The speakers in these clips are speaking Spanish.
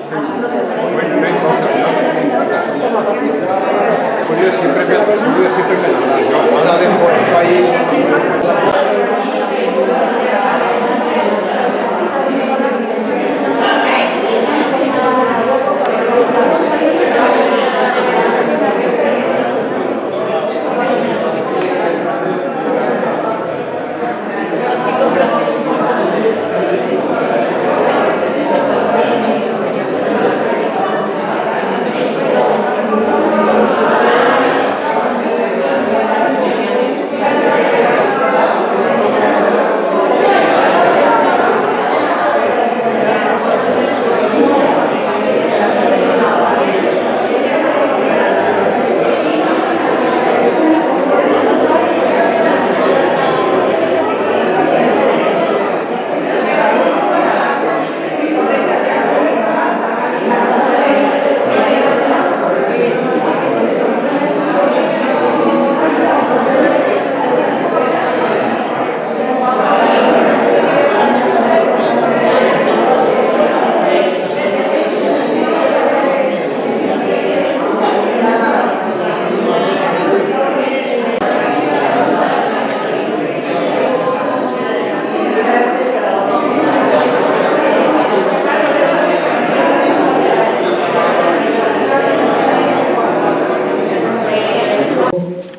Pues yo siempre me la dan. Yo ahora dejo esto ahí.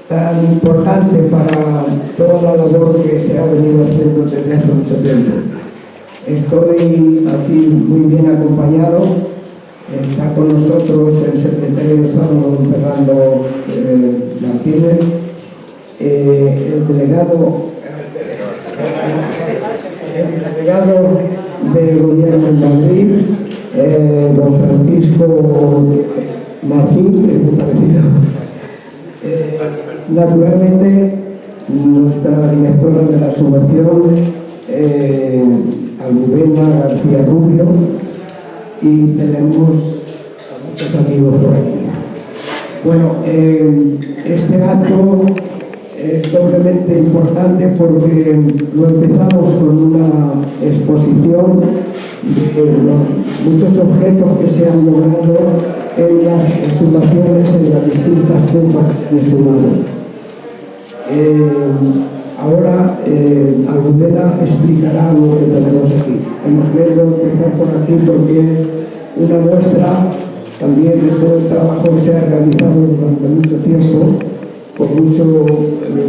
Tan importante para toda la labor que se ha venido haciendo desde hace mucho tiempo. Estoy aquí muy bien acompañado. Está con nosotros el secretario de Estado, don Fernando Martínez, el delegado del Gobierno en Madrid, don Francisco Martín, que es muy parecido. Naturalmente, nuestra directora de la asociación, Almudena García Rubio, y tenemos a muchos amigos por aquí. Bueno, este acto es doblemente importante porque lo empezamos con una exposición de los muchos objetos que se han logrado en las exhumaciones en las distintas tumbas exhumadas. Ahora Almudena explicará lo que tenemos aquí. Hemos querido empezar por aquí porque es una muestra también de todo el trabajo que se ha realizado durante mucho tiempo, con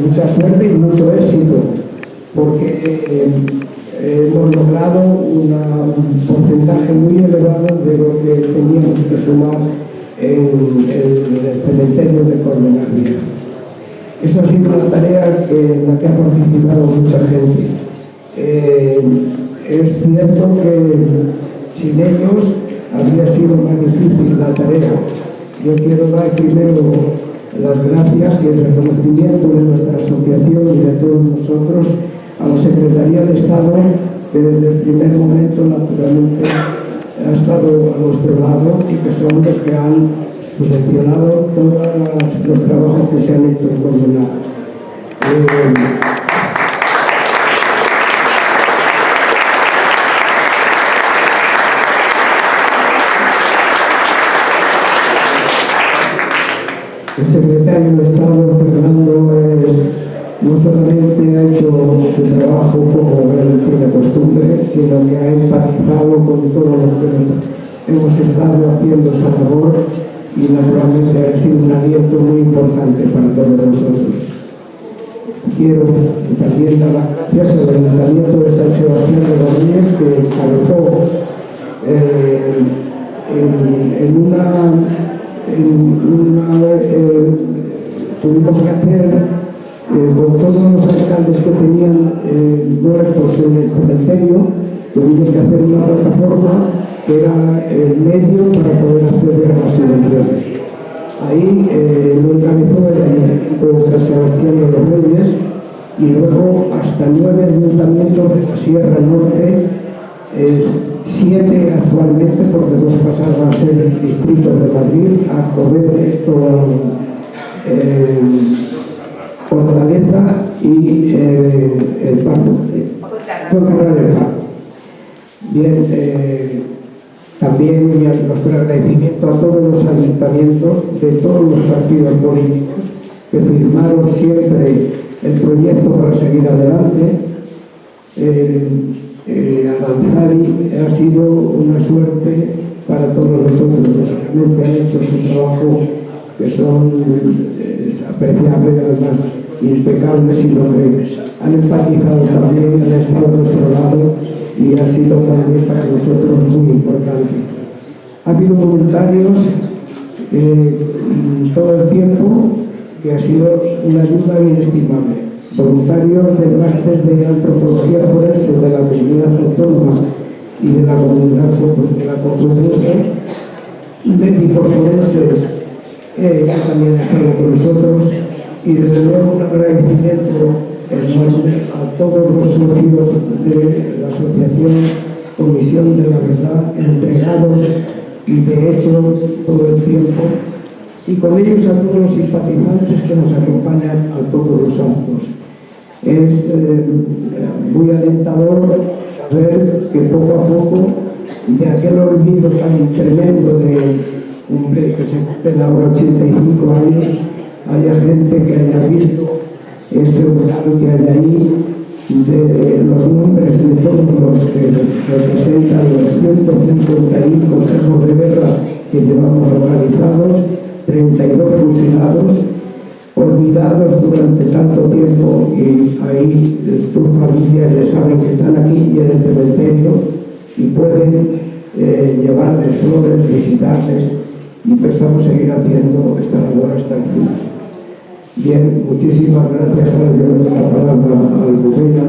mucha suerte y mucho éxito, porque hemos logrado un porcentaje muy elevado de lo que teníamos que sumar en el cementerio de Colmenar Viejo. Eso ha sido una tarea en la que ha participado mucha gente. Es cierto que sin ellos habría sido más difícil la tarea. Yo quiero dar primero las gracias y el reconocimiento de nuestra asociación y de todos nosotros a la Secretaría de Estado, que desde el primer momento naturalmente ha estado a nuestro lado y que son los que han subvencionado todos los trabajos que se han hecho en Colmenar. El secretario de Estado, Fernando, no solamente ha hecho su trabajo como él tiene costumbre, sino que ha empatizado con todos los que hemos estado haciendo esa labor y naturalmente ha sido un aliento muy importante para todos nosotros. Quiero también dar las gracias al Ayuntamiento de San Sebastián de los Reyes, que encabezó tuvimos que hacer con todos los alcaldes que tenían muertos en el cementerio, tuvimos que hacer una plataforma que era el medio para poder acceder a las subvenciones. Ahí lo encabezó el Ayuntamiento de San Sebastián de los Reyes y luego hasta 9 ayuntamientos de la Sierra Norte, 7 actualmente, porque 2 pasaron a ser el distrito de Madrid, a correr esto Fortaleza y el Pardo. Fuencarral del Pardo. Bien, También nuestro agradecimiento a todos los ayuntamientos de todos los partidos políticos que firmaron siempre el proyecto para seguir adelante. Aranzadi ha sido una suerte para todos nosotros. Realmente han hecho su trabajo, que son apreciables, además impecables, y lo que han empatizado también, han estado a nuestro lado y ha sido también para nosotros muy importante. Ha habido voluntarios todo el tiempo, que ha sido una ayuda inestimable. Voluntarios del máster de antropología forense de la comunidad autónoma y de la comunidad de la Complutense, médicos forenses que también han estado con nosotros, y desde luego un agradecimiento enorme a todos los socios de la asociación Comisión de la Verdad, entregados y de hecho todo el tiempo, y con ellos a todos los simpatizantes que nos acompañan a todos los actos. Es muy alentador saber que poco a poco, de aquel olvido tan tremendo de un hombre que se cumple ahora 85 años, haya gente que haya visto ese mural que hay ahí, de los nombres de todos los que representan los 151 consejos de guerra que llevamos organizados, 32 fusilados, olvidados durante tanto tiempo, y ahí sus familias ya saben que están aquí y en el cementerio y pueden llevarles flores, visitarles, y pensamos seguir haciendo esta labor hasta el final. Bien, muchísimas gracias. Ahora yo le doy la palabra al gobierno.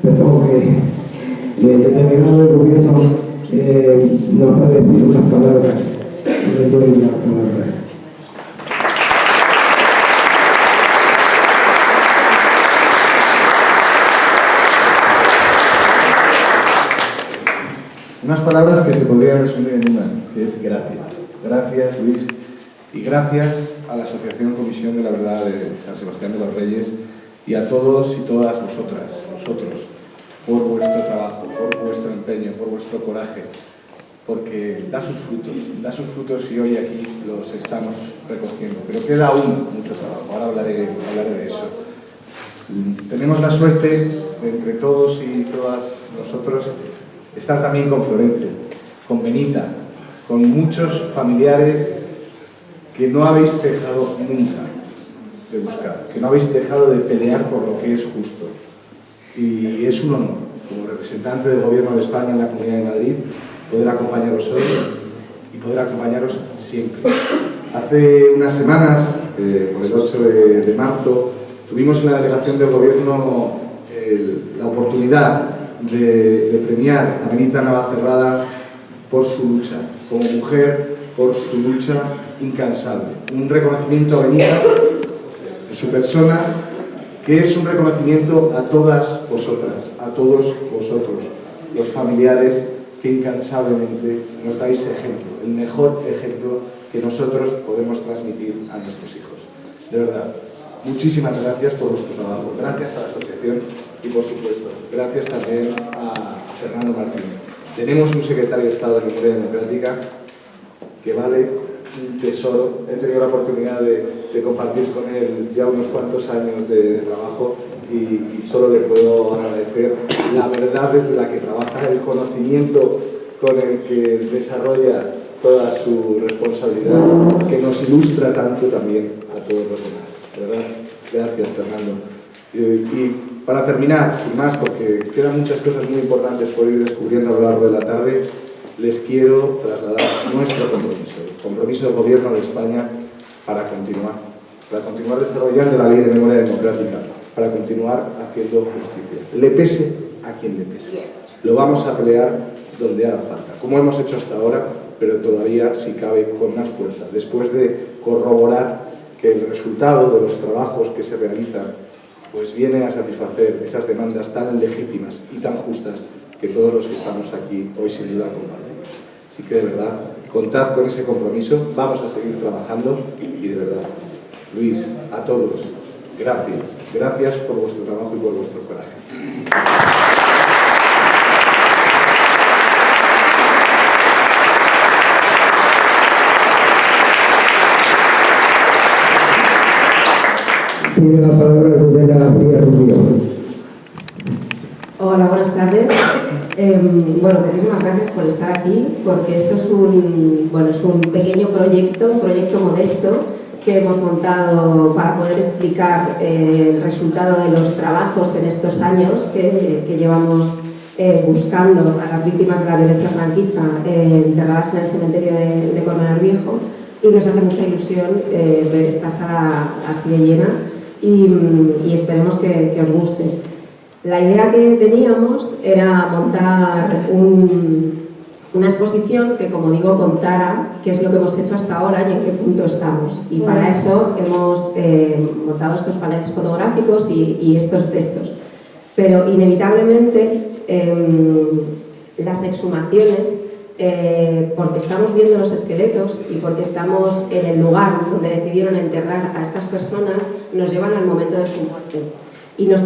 Perdón, el delegado del gobierno nos va a decir unas palabras. Le doy la palabra. Unas palabras que se podrían resumir en una, que es gracias. Gracias, Luis, y gracias a la Asociación Comisión de la Verdad de San Sebastián de los Reyes y a todos y todas vosotros, por vuestro trabajo, por vuestro empeño, por vuestro coraje, porque da sus frutos y hoy aquí los estamos recogiendo. Pero queda aún mucho trabajo, ahora hablaré de eso. Tenemos la suerte de, entre todos y todas nosotros, estar también con Florencia, con Benita, con muchos familiares que no habéis dejado nunca de buscar, que no habéis dejado de pelear por lo que es justo. Y es un honor, como representante del Gobierno de España en la Comunidad de Madrid, poder acompañaros hoy y poder acompañaros siempre. Hace unas semanas, por el 8 de marzo, tuvimos en la delegación del Gobierno la oportunidad de premiar a Benita Navacerrada por su lucha, como mujer, por su lucha incansable. Un reconocimiento a Benita, en su persona, que es un reconocimiento a todas vosotras, a todos vosotros, los familiares que incansablemente nos dais ejemplo, el mejor ejemplo que nosotros podemos transmitir a nuestros hijos. De verdad, muchísimas gracias por vuestro trabajo, gracias a la asociación y, por supuesto, gracias también a Fernando Martín. Tenemos un secretario de Estado de Memoria Democrática que vale un tesoro. He tenido la oportunidad de compartir con él ya unos cuantos años de trabajo y solo le puedo agradecer la verdad desde la que trabaja, el conocimiento con el que desarrolla toda su responsabilidad, que nos ilustra tanto también a todos los demás. De verdad, gracias, Fernando. Y para terminar, sin más, porque quedan muchas cosas muy importantes por ir descubriendo a lo largo de la tarde, les quiero trasladar nuestro compromiso, el compromiso del Gobierno de España para continuar desarrollando la Ley de Memoria Democrática, para continuar haciendo justicia. Le pese a quien le pese. Lo vamos a pelear donde haga falta, como hemos hecho hasta ahora, pero todavía, si cabe, con más fuerza, después de corroborar que el resultado de los trabajos que se realizan pues viene a satisfacer esas demandas tan legítimas y tan justas que todos los que estamos aquí hoy sin duda compartimos. Así que de verdad, contad con ese compromiso, vamos a seguir trabajando y de verdad, Luis, a todos, gracias por vuestro trabajo y por vuestro coraje. reunión. Hola, buenas tardes. Bueno, muchísimas gracias por estar aquí, porque esto es un pequeño proyecto, un proyecto modesto que hemos montado para poder explicar el resultado de los trabajos en estos años que llevamos buscando a las víctimas de la violencia franquista enterradas en el cementerio de Colmenar Viejo, y nos hace mucha ilusión ver esta sala así de llena y esperemos que os guste. La idea que teníamos era montar una exposición que, como digo, contara qué es lo que hemos hecho hasta ahora y en qué punto estamos. Y para eso hemos montado estos paneles fotográficos y estos textos. Pero inevitablemente las exhumaciones, porque estamos viendo los esqueletos y porque estamos en el lugar donde decidieron enterrar a estas personas, nos llevan al momento de su muerte. Y nos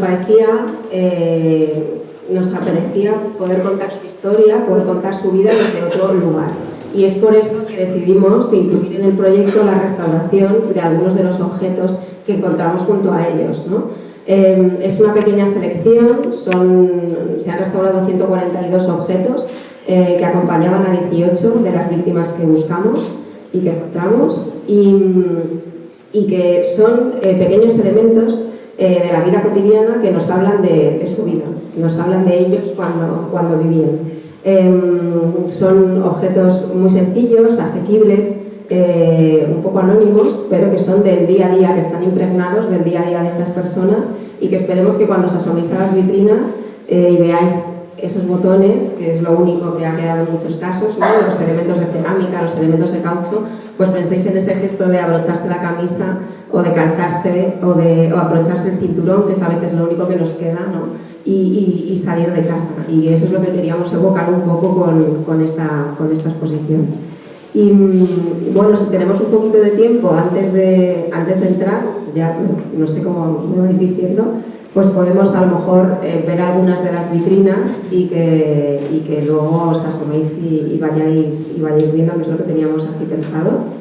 apetecía poder contar su historia, poder contar su vida desde otro lugar. Y es por eso que decidimos incluir en el proyecto la restauración de algunos de los objetos que encontramos junto a ellos, ¿no? Es una pequeña selección, se han restaurado 142 objetos que acompañaban a 18 de las víctimas que buscamos y que encontramos, y que son pequeños elementos de la vida cotidiana que nos hablan de su vida, nos hablan de ellos cuando vivían. Son objetos muy sencillos, asequibles, un poco anónimos, pero que son del día a día, que están impregnados del día a día de estas personas, y que esperemos que cuando os asoméis a las vitrinas y veáis esos botones, que es lo único que ha quedado en muchos casos, ¿no? Los elementos de cerámica, los elementos de caucho, pues penséis en ese gesto de abrocharse la camisa o de calzarse o abrocharse el cinturón, que es a veces lo único que nos queda, ¿no? Y salir de casa. Y eso es lo que queríamos evocar un poco con esta exposición. Y bueno, si tenemos un poquito de tiempo antes de entrar, ya no sé cómo me vais diciendo, pues podemos a lo mejor ver algunas de las vitrinas y que luego os asoméis y vayáis viendo qué es lo que teníamos así pensado.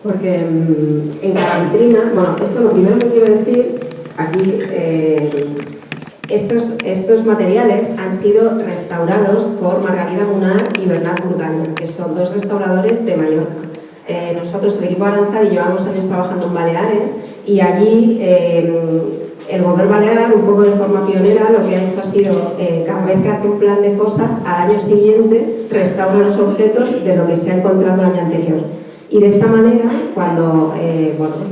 Porque en cada vitrina, bueno, esto lo primero que quiero decir, aquí estos materiales han sido restaurados por Margarida Munar y Bernat Burgaña, que son dos restauradores de Mallorca. Nosotros, el equipo Aranzadi, llevamos años trabajando en Baleares, y allí el gobierno balear, un poco de forma pionera, lo que ha hecho ha sido, cada vez que hace un plan de fosas, al año siguiente restaura los objetos de lo que se ha encontrado el año anterior. Y de esta manera, de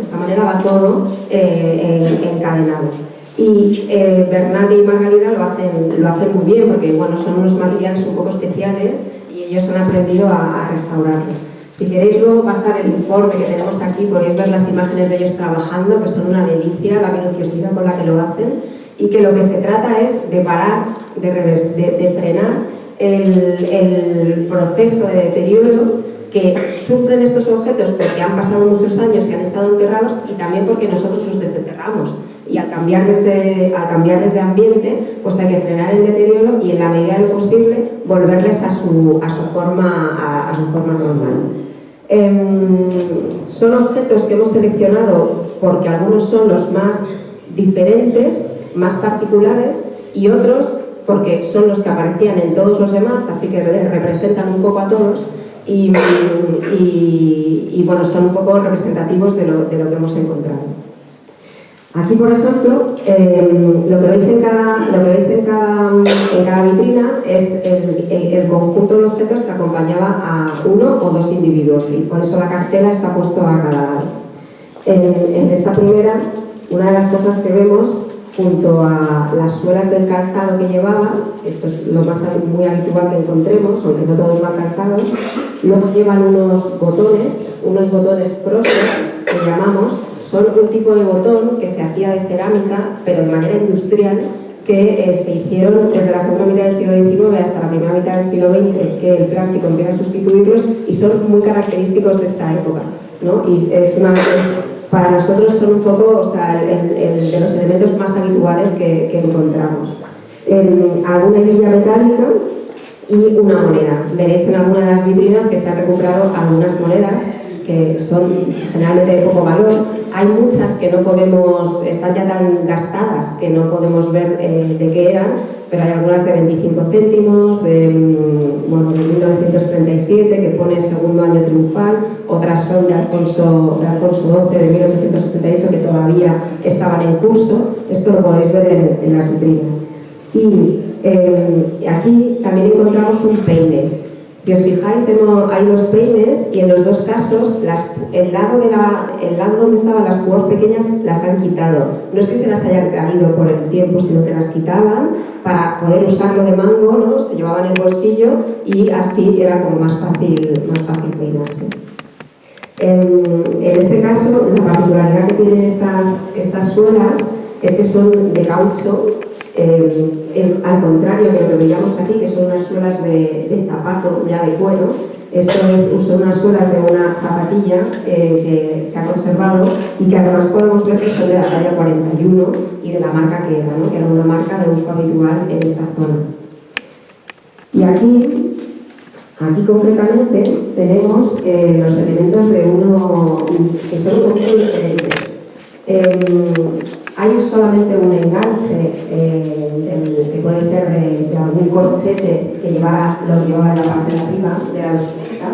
esta manera va todo encadenado. Y Bernat y Margarida lo hacen muy bien, porque bueno, son unos materiales un poco especiales y ellos han aprendido a restaurarlos. Si queréis luego pasar el informe que tenemos aquí, podéis ver las imágenes de ellos trabajando, que son una delicia, la minuciosidad con la que lo hacen, y que lo que se trata es de parar, de frenar el proceso de deterioro que sufren estos objetos porque han pasado muchos años y han estado enterrados, y también porque nosotros los desenterramos. Y al cambiarles de ambiente, pues hay que frenar el deterioro y, en la medida de lo posible, volverles a su forma normal. Son objetos que hemos seleccionado porque algunos son los más diferentes, más particulares, y otros porque son los que aparecían en todos los demás, así que representan un poco a todos, y bueno, son un poco representativos de lo que hemos encontrado. Aquí, por ejemplo, lo que veis en cada vitrina es el conjunto de objetos que acompañaba a uno o dos individuos, y por eso la cartela está puesto a cada lado. En esta primera, una de las cosas que vemos, junto a las suelas del calzado que llevaba, esto es lo más muy habitual que encontremos, aunque no todos van calzados, luego llevan unos botones próceres, que llamamos. Son un tipo de botón que se hacía de cerámica, pero de manera industrial, que se hicieron desde la segunda mitad del siglo XIX hasta la primera mitad del siglo XX, que el plástico empieza a sustituirlos, y son muy característicos de esta época, ¿no? Y para nosotros son un poco, o sea, el de los elementos más habituales que encontramos. Alguna hebilla metálica y una moneda. Veréis en alguna de las vitrinas que se han recuperado algunas monedas que son generalmente de poco valor. Hay muchas que no podemos, están ya tan gastadas que no podemos ver de qué eran, pero hay algunas de 25 céntimos, de 1937, que pone segundo año triunfal, otras son de Alfonso XII, de 1878, que todavía estaban en curso. Esto lo podéis ver en las vitrinas. Y aquí también encontramos un peine. Si os fijáis, hay dos peines y en los dos casos el lado donde estaban las púas pequeñas las han quitado. No es que se las hayan caído por el tiempo, sino que las quitaban para poder usarlo de mango, ¿no? Se llevaban en el bolsillo y así era como más fácil peinarse. En este caso, la particularidad que tienen estas suelas es que son de caucho. Al contrario de lo que veíamos aquí, que son unas suelas de zapato ya de cuero, son unas suelas de una zapatilla que se ha conservado y que además podemos ver que son de la talla 41 y de la marca que era, ¿no? Que era una marca de uso habitual en esta zona. Y aquí concretamente tenemos los elementos de uno que son un poquito diferentes. Hay solamente un enganche que puede ser de algún corchete que lo llevaba en la parte de arriba de la bicicleta,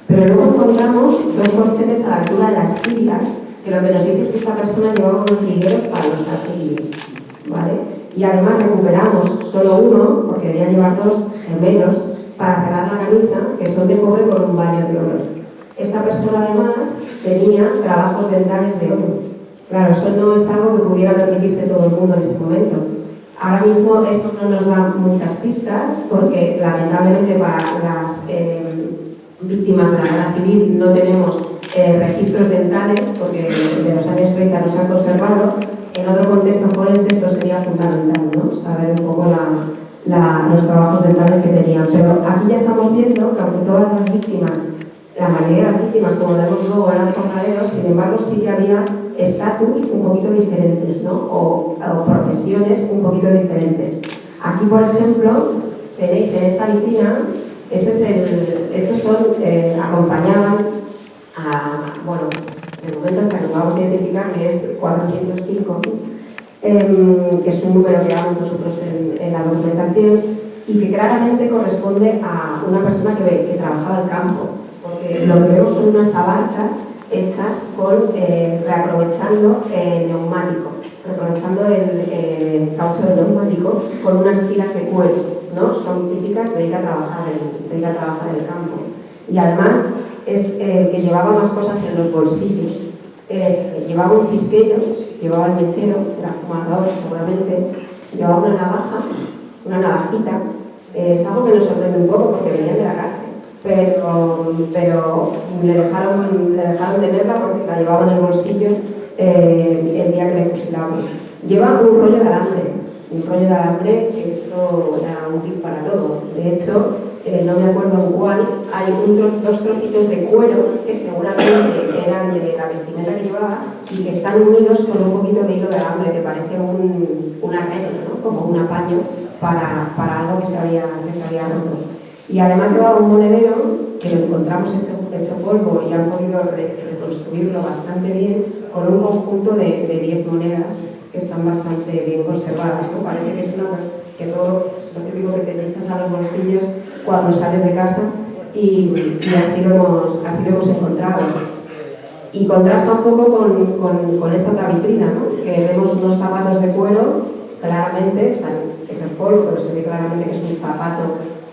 pero luego encontramos dos corchetes a la altura de las tibias, que lo que nos dice es que esta persona llevaba unos ligueros para los calcetines, ¿vale? Y además recuperamos solo uno, porque quería llevar dos gemelos para cerrar la camisa, que son de cobre con un baño de oro. Esta persona además tenía trabajos dentales de oro. Claro, eso no es algo que pudiera permitirse todo el mundo en ese momento. Ahora mismo esto no nos da muchas pistas porque lamentablemente para las víctimas de la guerra civil no tenemos registros dentales porque de los años 30 no se han conservado. En otro contexto forense esto sería fundamental, ¿no? Saber un poco los trabajos dentales que tenían. Pero aquí ya estamos viendo que aunque todas las víctimas, la mayoría de las víctimas, como vemos luego, eran jornaleros, sin embargo sí que había estatus un poquito diferentes, ¿no? O profesiones un poquito diferentes. Aquí, por ejemplo, tenéis en esta vitrina, acompañaban a, bueno, de momento hasta que lo vamos a identificar, que es 405, que es un número que damos nosotros en la documentación y que claramente corresponde a una persona que trabajaba el campo, porque lo que vemos son unas abarcas hechas reaprovechando el neumático, reaprovechando el caucho del neumático con unas tiras de cuero, ¿no? Son típicas de ir a trabajar en el campo. Y además es el que llevaba más cosas en los bolsillos. Llevaba un chisqueño, llevaba el mechero, era fumador seguramente, llevaba una navajita. Es algo que nos sorprende un poco porque venían de la cárcel. Pero le dejaron tenerla porque la llevaba en el bolsillo el día que le fusilaban. Lleva un rollo de alambre, que esto era útil para todo. De hecho, no me acuerdo en cuál, hay dos trocitos de cuero que seguramente eran de la vestimenta que llevaba y que están unidos con un poquito de hilo de alambre que parece un arreglo, ¿no? Como un apaño para algo que se había roto. Y además llevaba un monedero que lo encontramos hecho polvo y han podido reconstruirlo bastante bien con un conjunto de 10 monedas que están bastante bien conservadas, ¿no? Parece que es que todo es lo típico que te echas a los bolsillos cuando sales de casa y así lo hemos encontrado. Y contrasta un poco con esta otra vitrina, ¿no? Que vemos unos zapatos de cuero, claramente están hechos polvo, pero se ve claramente que es un zapato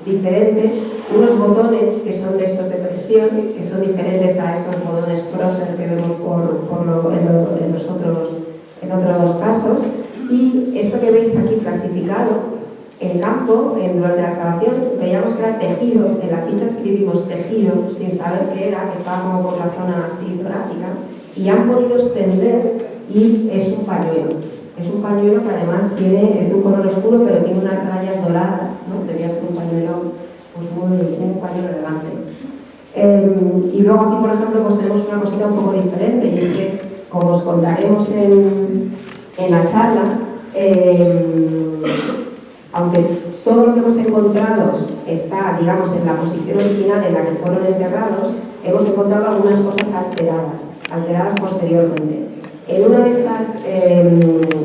diferente, unos botones que son de estos de presión, que son diferentes a esos botones Froser que vemos en otros casos, y esto que veis aquí plastificado en campo, durante la excavación veíamos que era tejido, en la ficha escribimos tejido sin saber qué era, que estaba como por la zona así torácica, y han podido extender y es un pañuelo. Es un pañuelo que además es de un color oscuro, pero tiene unas rayas doradas, ¿no? Debía ser un pañuelo, un pañuelo elegante. Y luego aquí, por ejemplo, pues tenemos una cosita un poco diferente, y es que, como os contaremos en la charla, aunque todo lo que hemos encontrado está, digamos, en la posición original en la que fueron enterrados, hemos encontrado algunas cosas alteradas posteriormente. En una de estas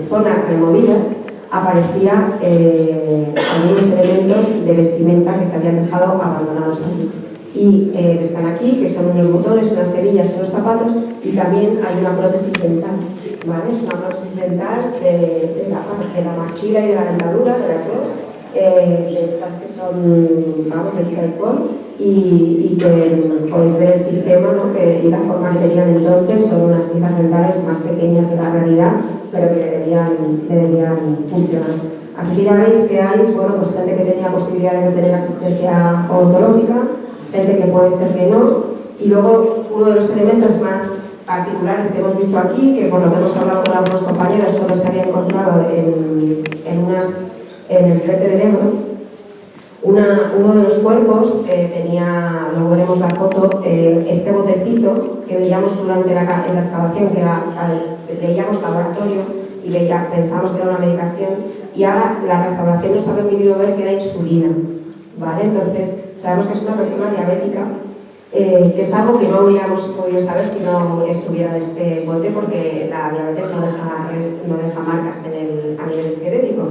zonas removidas aparecían algunos elementos de vestimenta que se habían dejado abandonados aquí. Y están aquí, que son unos botones, unas hebillas, unos zapatos, y también hay una prótesis dental, ¿vale? Es una prótesis dental de la maxila y de la dentadura, de las dos, de estas que son, vamos, de tira y pon, y que podéis ver el sistema, ¿no? Y la forma que tenían entonces. Son unas piezas dentales más pequeñas de la realidad, pero que deberían funcionar. Así que ya veis que hay, bueno, pues gente que tenía posibilidades de tener asistencia odontológica, gente que puede ser que no, y luego uno de los elementos más particulares que hemos visto aquí, que por lo que hemos hablado con algunos compañeros solo se había encontrado en el flete del Ebro. Uno de los cuerpos tenía, luego veremos la foto, este botecito que veíamos durante la excavación, que veíamos laboratorio y pensábamos que era una medicación, y ahora la restauración nos ha permitido ver que era insulina, ¿vale? Entonces sabemos que es una persona diabética, que es algo que no habríamos podido saber si no estuviera en este bote, porque la diabetes no deja marcas a nivel esquelético.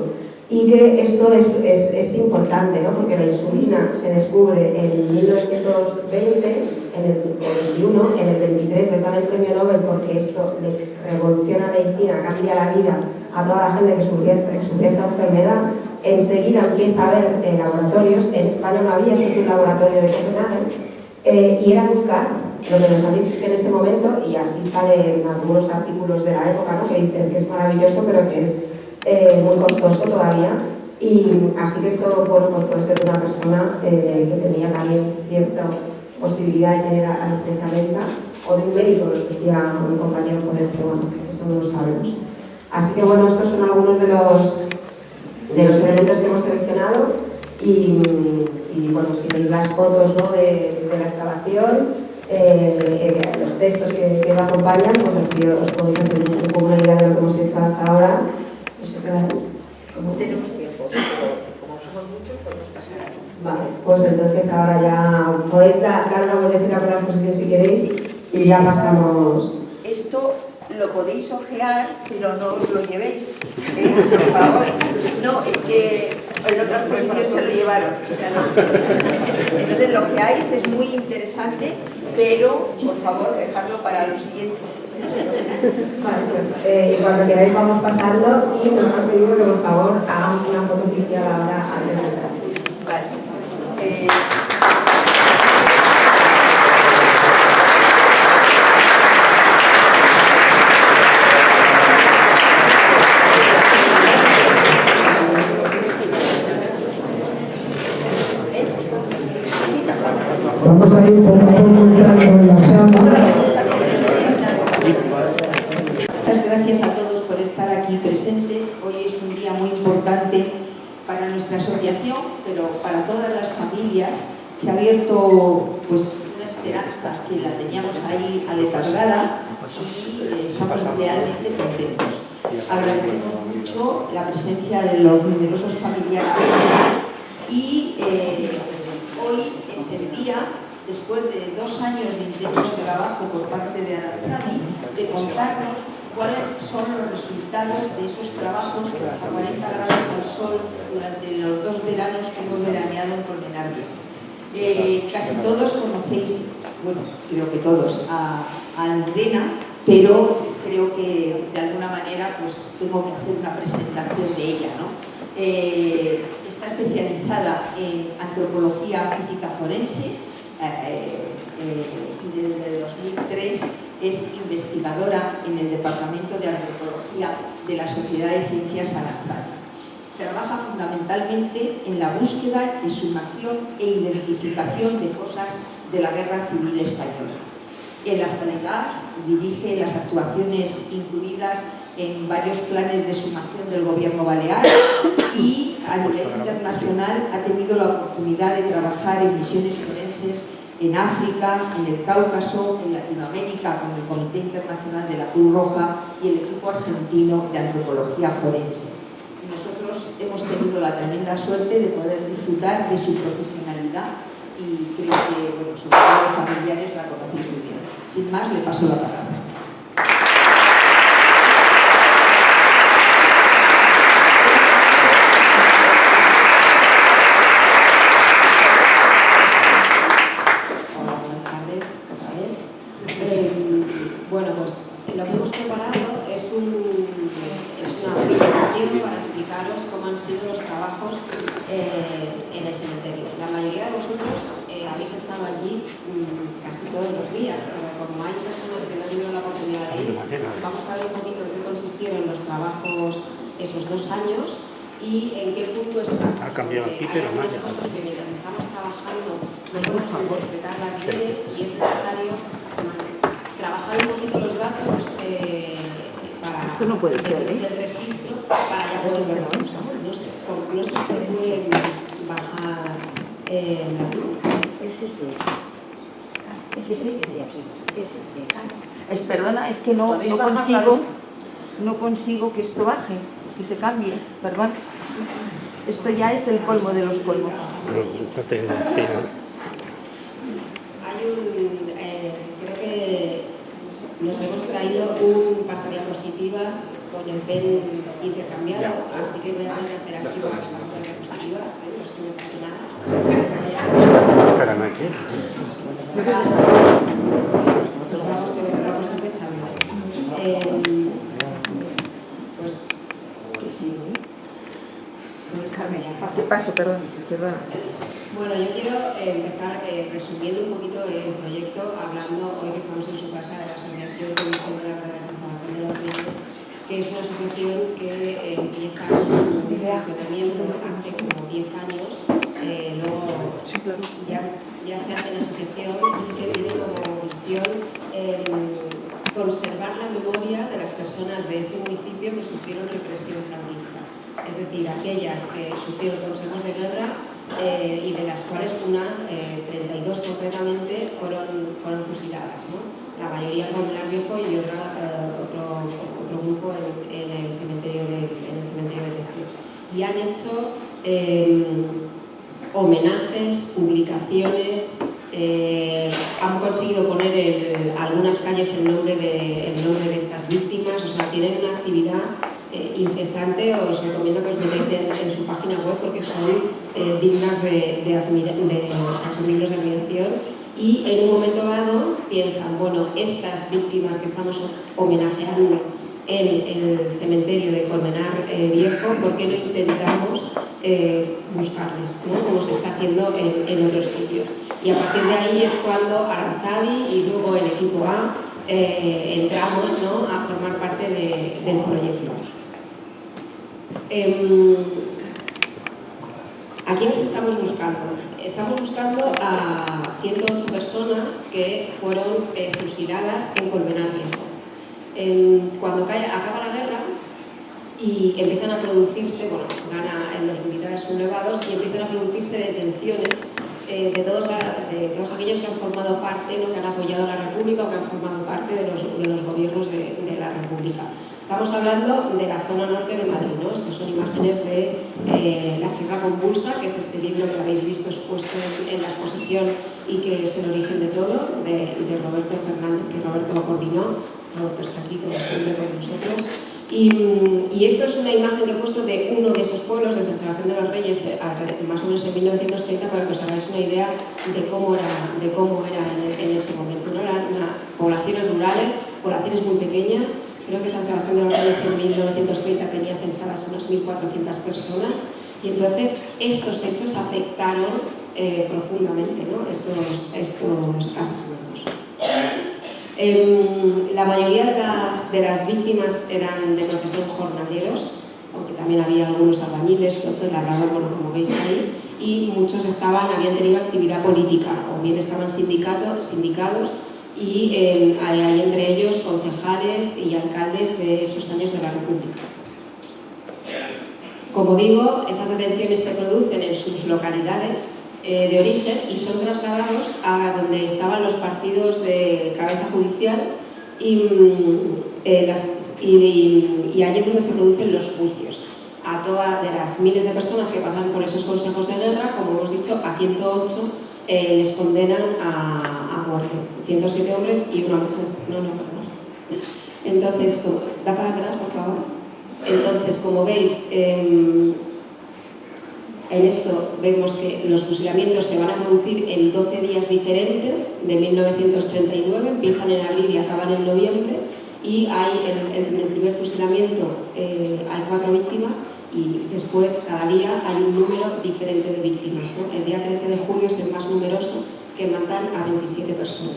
Y que esto es importante, ¿no? Porque la insulina se descubre en 1920, en el 21, en el 23 les dan el premio Nobel porque esto revoluciona la medicina, cambia la vida a toda la gente que sufría esta enfermedad. Enseguida empieza a haber laboratorios. En España no había, esto es un laboratorio de Copenhague, y era buscar. Lo que nos han dicho es que en ese momento, y así salen algunos artículos de la época, ¿no? Que dicen que es maravilloso, pero que es muy costoso todavía, y así que esto, bueno, pues puede ser una persona que tenía también cierta posibilidad de tener asistencia médica, o de un médico, lo decía un compañero forense, bueno, eso no lo sabemos. Así que bueno, estos son algunos de los elementos que hemos seleccionado, y bueno, si veis las fotos, ¿no? de la excavación, los textos que lo acompañan, pues así os podéis hacer un poco una idea de lo que hemos hecho hasta ahora. Tenemos tiempo, pero como somos muchos, podemos pasar aquí. Vale, pues entonces ahora ya podéis dar una vueltecita por la exposición si queréis, sí. Y ya pasamos. Esto lo podéis ojear, pero no os lo llevéis, por favor. No, es que en otra exposición se lo llevaron. O sea, no. Entonces lo que hay es muy interesante, pero por favor dejadlo para los siguientes. Vale, pues cuando queráis vamos pasando, y nos han pedido que por favor hagamos una foto oficial ahora antes de salir. Vale. Vamos a ir poco a poco entrando en la sala. Muchas gracias a todos por estar aquí presentes. Hoy es un día muy importante para nuestra asociación, pero para todas las familias. Se ha abierto pues una esperanza que la teníamos ahí aletargada, y estamos realmente contentos. Agradecemos mucho la presencia de los numerosos familiares y hoy es el día, después de 2 años de intenso trabajo por parte de Aranzadi, de contarnos cuáles son los resultados de esos trabajos a 40 grados al sol durante los 2 veranos que hemos veraneado en Colmenar Viejo. Casi todos conocéis, bueno, creo que todos, a Almudena, pero creo que de alguna manera pues tengo que hacer una presentación de ella, ¿no? Está especializada en antropología física forense, y desde 2003 es investigadora en el Departamento de Antropología de la Sociedad de Ciencias Aranzadi. Trabaja fundamentalmente en la búsqueda, exhumación e identificación de fosas de la Guerra Civil Española. En la actualidad dirige las actuaciones incluidas en varios planes de exhumación del Gobierno balear, y a nivel internacional ha tenido la oportunidad de trabajar en misiones forenses en África, en el Cáucaso, en Latinoamérica con el Comité Internacional de la Cruz Roja y el equipo argentino de antropología forense. Nosotros hemos tenido la tremenda suerte de poder disfrutar de su profesionalidad, y creo que, bueno, sobre todo los familiares la conocéis muy bien. Sin más, le paso la palabra. sido los trabajos en el cementerio. La mayoría de vosotros habéis estado allí casi todos los días, pero como hay personas que no han tenido la oportunidad de ir, vamos a ver un poquito en qué consistieron los trabajos esos 2 años y en qué punto estamos. Ha cambiado aquí, hay pero algunas no. cosas que mientras estamos trabajando no podemos interpretarlas bien y es necesario trabajar un poquito los datos para Esto no puede ser, ¿eh? del registro para ya poder ver las cosas. No sé si se puede bajar la luz. Ese es de este. Ese es de aquí. Ese es de este. Perdona, es que no consigo que esto baje, que se cambie, perdón. Esto ya es el colmo de los colmos. Hay creo que nos hemos traído un pasadiapositivas con el pen intercambiado, así que voy a tener que hacer así con las pasadiapositivas, no es que no pase nada. Vamos empezando. Pues Que sí, ¿Qué paso? Perdona. Bueno, yo quiero empezar resumiendo un poquito el proyecto, hablando hoy que estamos en su casa de la Asociación Comisión de la Verdad de San Sebastián de los Reyes, que es una asociación que empieza su funcionamiento hace como 10 años, luego ya se hace en asociación y que tiene como misión conservar la memoria de las personas de este municipio que sufrieron represión franquista. Es decir, aquellas que sufrieron consejos de guerra y de las cuales unas, 32 concretamente, fueron fusiladas, ¿no? La mayoría en Colmenar Viejo y otro grupo en el cementerio de Testio. Y han hecho homenajes, publicaciones, han conseguido poner algunas calles el nombre de estas víctimas, o sea, tienen una actividad incesante. Os recomiendo que os metáis en su página web porque son dignas son dignos de admiración y en un momento dado piensan, bueno, estas víctimas que estamos homenajeando en el cementerio de Colmenar Viejo, ¿por qué no intentamos buscarles, ¿no? Como se está haciendo en otros sitios? Y a partir de ahí es cuando Aranzadi y luego el equipo A entramos, ¿no?, a formar parte del proyecto. ¿A quiénes estamos buscando? Estamos buscando a 108 personas que fueron fusiladas en Colmenar Viejo. Cuando acaba la guerra y empiezan a producirse, bueno, ganan los militares sublevados y empiezan a producirse detenciones de todos aquellos que han formado parte, ¿no?, que han apoyado a la República o que han formado parte de los gobiernos de la República. Estamos hablando de la zona norte de Madrid, ¿no? Estas son imágenes de La Sierra Convulsa, que es este libro que habéis visto expuesto en la exposición y que es el origen de todo, de Roberto Fernández, que Roberto coordinó. Roberto está aquí, como siempre, con nosotros. Y esto es una imagen que he puesto de uno de esos pueblos, de San Sebastián de los Reyes, más o menos en 1930, para que os hagáis una idea de cómo era en ese momento, ¿no? Eran poblaciones rurales, poblaciones muy pequeñas. Creo que San Sebastián de los Reyes en 1930 tenía censadas unas 1.400 personas y entonces estos hechos afectaron profundamente, ¿no?, estos asesinatos. La mayoría de las víctimas eran de profesión jornaleros, aunque también había algunos albañiles, chofer, labrador, bueno, como veis ahí, y muchos habían tenido actividad política, o bien estaban sindicados, y hay entre ellos concejales y alcaldes de esos años de la República. Como digo, esas detenciones se producen en sus localidades de origen y son trasladados a donde estaban los partidos de cabeza judicial y allí es donde se producen los juicios. A todas de las miles de personas que pasan por esos consejos de guerra, como hemos dicho, a 108 les condenan a muerte. 107 hombres y una mujer. Perdón. Entonces, da para atrás, por favor. Entonces, como veis, en esto vemos que los fusilamientos se van a producir en 12 días diferentes, de 1939, empiezan en abril y acaban en noviembre, y hay en el primer fusilamiento hay 4 víctimas y después cada día hay un número diferente de víctimas, ¿no? El día 13 de julio es el más numeroso, que matan a 27 personas.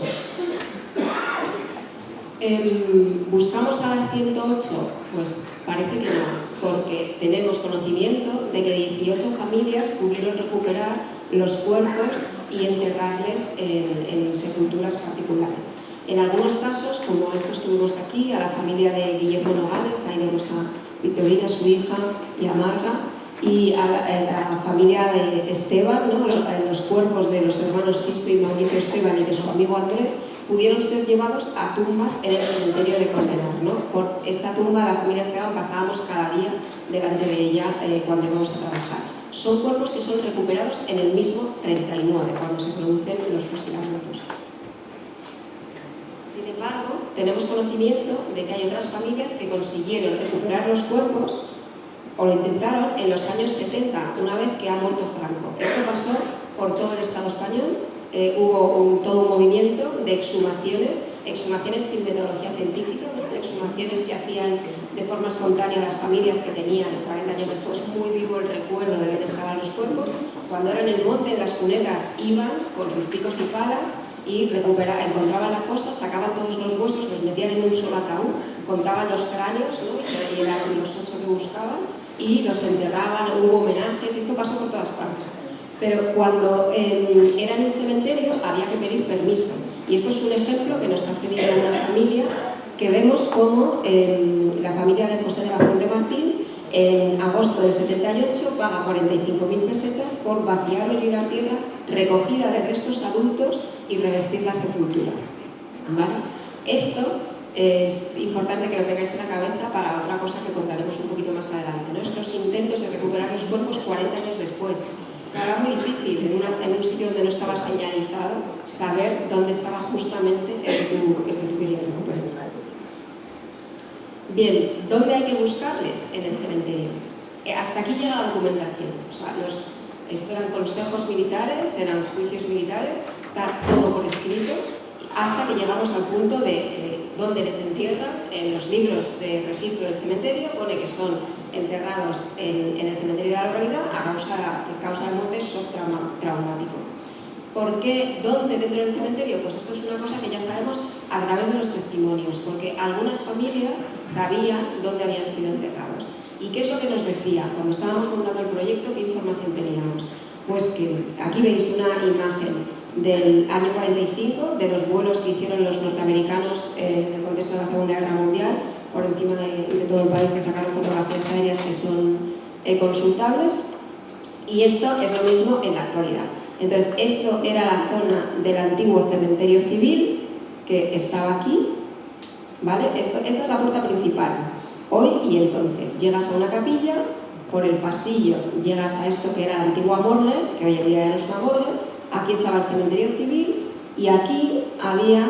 ¿Buscamos a las 108? Pues parece que no, porque tenemos conocimiento de que 18 familias pudieron recuperar los cuerpos y enterrarles en sepulturas particulares. En algunos casos, como estos que vemos aquí, a la familia de Guillermo Nogales, ahí vemos a Victorina, su hija, y a Marga, y a la familia de Esteban, ¿no? Los cuerpos de los hermanos Sisto y Mauricio Esteban y de su amigo Andrés pudieron ser llevados a tumbas en el cementerio de Colmenar, ¿no? Por esta tumba, la familia Esteban, pasábamos cada día delante de ella cuando íbamos a trabajar. Son cuerpos que son recuperados en el mismo 39, cuando se producen los fusilamientos. Sin embargo, tenemos conocimiento de que hay otras familias que consiguieron recuperar los cuerpos o lo intentaron en los años 70, una vez que ha muerto Franco. Esto pasó por todo el Estado español. Hubo todo un movimiento de exhumaciones sin metodología científica, ¿no? Exhumaciones que hacían de forma espontánea las familias que tenían 40 años después muy vivo el recuerdo de dónde estaban los cuerpos. Cuando eran en el monte, en las cunetas, iban con sus picos y palas y encontraban la fosa, sacaban todos los huesos, los metían en un solo ataúd, contaban los cráneos, ¿no? Y eran los 8 que buscaban y los enterraban, hubo homenajes, y esto pasó por todas partes. Pero cuando era en un cementerio había que pedir permiso. Y esto es un ejemplo que nos ha pedido una familia que vemos como la familia de José de la Fuente Martín en agosto del 78 paga 45.000 pesetas por vaciar o dar tierra, recogida de restos adultos y revestir la sepultura. ¿Vale? Esto es importante que lo tengáis en la cabeza para otra cosa que contaremos un poquito más adelante, ¿no? Estos intentos de recuperar los cuerpos 40 años después. Era muy difícil en un sitio donde no estaba señalizado saber dónde estaba justamente el que tú querías recuperar. Bien, ¿dónde hay que buscarles? En el cementerio. Hasta aquí llega la documentación. O sea, esto eran consejos militares, eran juicios militares, está todo por escrito, hasta que llegamos al punto de dónde les entierran. En los libros de registro del cementerio pone que son enterrados en el cementerio de la localidad a causa de muerte shock traumático. ¿Por qué? ¿Dónde dentro del cementerio? Pues esto es una cosa que ya sabemos a través de los testimonios, porque algunas familias sabían dónde habían sido enterrados. ¿Y qué es lo que nos decía? Cuando estábamos montando el proyecto, ¿qué información teníamos? Pues que aquí veis una imagen del año 45, de los vuelos que hicieron los norteamericanos en el contexto de la Segunda Guerra Mundial, por encima de todo el país, que sacaron fotografías aéreas que son consultables, y esto es lo mismo en la actualidad. Entonces, esto era la zona del antiguo cementerio civil, que estaba aquí, ¿vale? Esta es la puerta principal, hoy y entonces. Llegas a una capilla, por el pasillo llegas a esto que era la antigua morgue, que hoy en día ya no es una morgue, aquí estaba el cementerio civil, y aquí había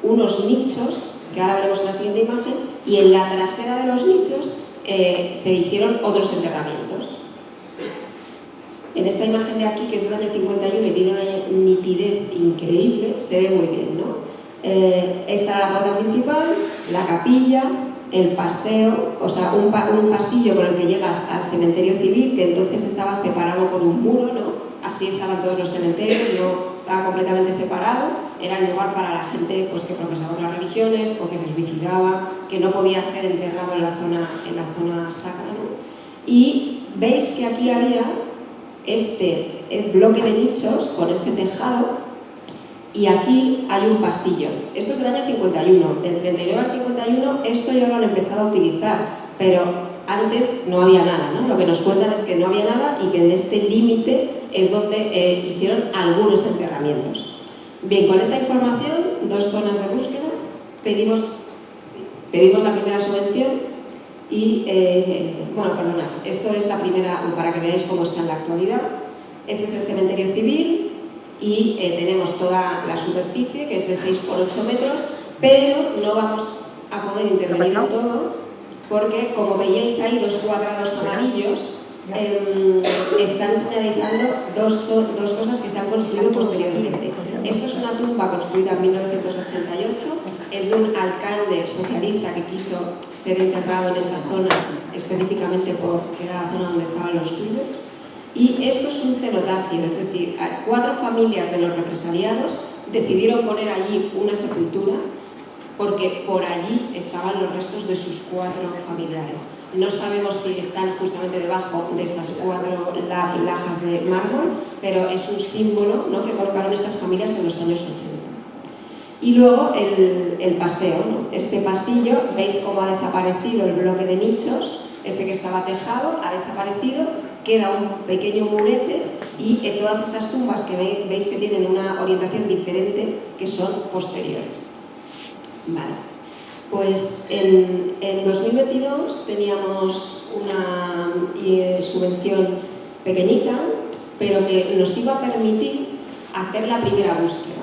unos nichos, que ahora veremos en la siguiente imagen, y en la trasera de los nichos se hicieron otros enterramientos. En esta imagen de aquí, que es del año 51 y tiene una nitidez increíble, se ve muy bien, ¿no? Esta era la puerta principal, la capilla, el paseo, o sea, un pasillo por el que llegas al cementerio civil, que entonces estaba separado por un muro, ¿no? Así estaban todos los cementerios, no estaba completamente separado, era el lugar para la gente pues, que profesaba otras religiones o que se suicidaba, que no podía ser enterrado en la zona sacra, ¿no? Y veis que aquí había el bloque de nichos con este tejado, y aquí hay un pasillo. Esto es del año 51, del 39 al 51 esto ya lo han empezado a utilizar, pero antes no había nada, ¿no? Lo que nos cuentan es que no había nada y que en este límite es donde hicieron algunos enterramientos. Bien, con esta información, 2 zonas de búsqueda, pedimos la primera subvención y, bueno, perdonad, esto es la primera, para que veáis cómo está en la actualidad. Este es el cementerio civil y tenemos toda la superficie, que es de 6 por 8 metros, pero no vamos a poder intervenir en todo, porque como veíais ahí 2 cuadrados amarillos, están señalizando dos cosas que se han construido posteriormente. Esto es una tumba construida en 1988, es de un alcalde socialista que quiso ser enterrado en esta zona específicamente porque era la zona donde estaban los suyos. Y esto es un cenotafio, es decir, 4 familias de los represaliados decidieron poner allí una sepultura porque por allí estaban los restos de sus 4 familiares. No sabemos si están justamente debajo de esas 4 lajas de mármol, pero es un símbolo, ¿no?, que colocaron estas familias en los años 80. Y luego el paseo, ¿no? Este pasillo, veis cómo ha desaparecido el bloque de nichos, ese que estaba tejado ha desaparecido, queda un pequeño murete y todas estas tumbas que veis que tienen una orientación diferente, que son posteriores. Vale, pues en 2022 teníamos una subvención pequeñita, pero que nos iba a permitir hacer la primera búsqueda.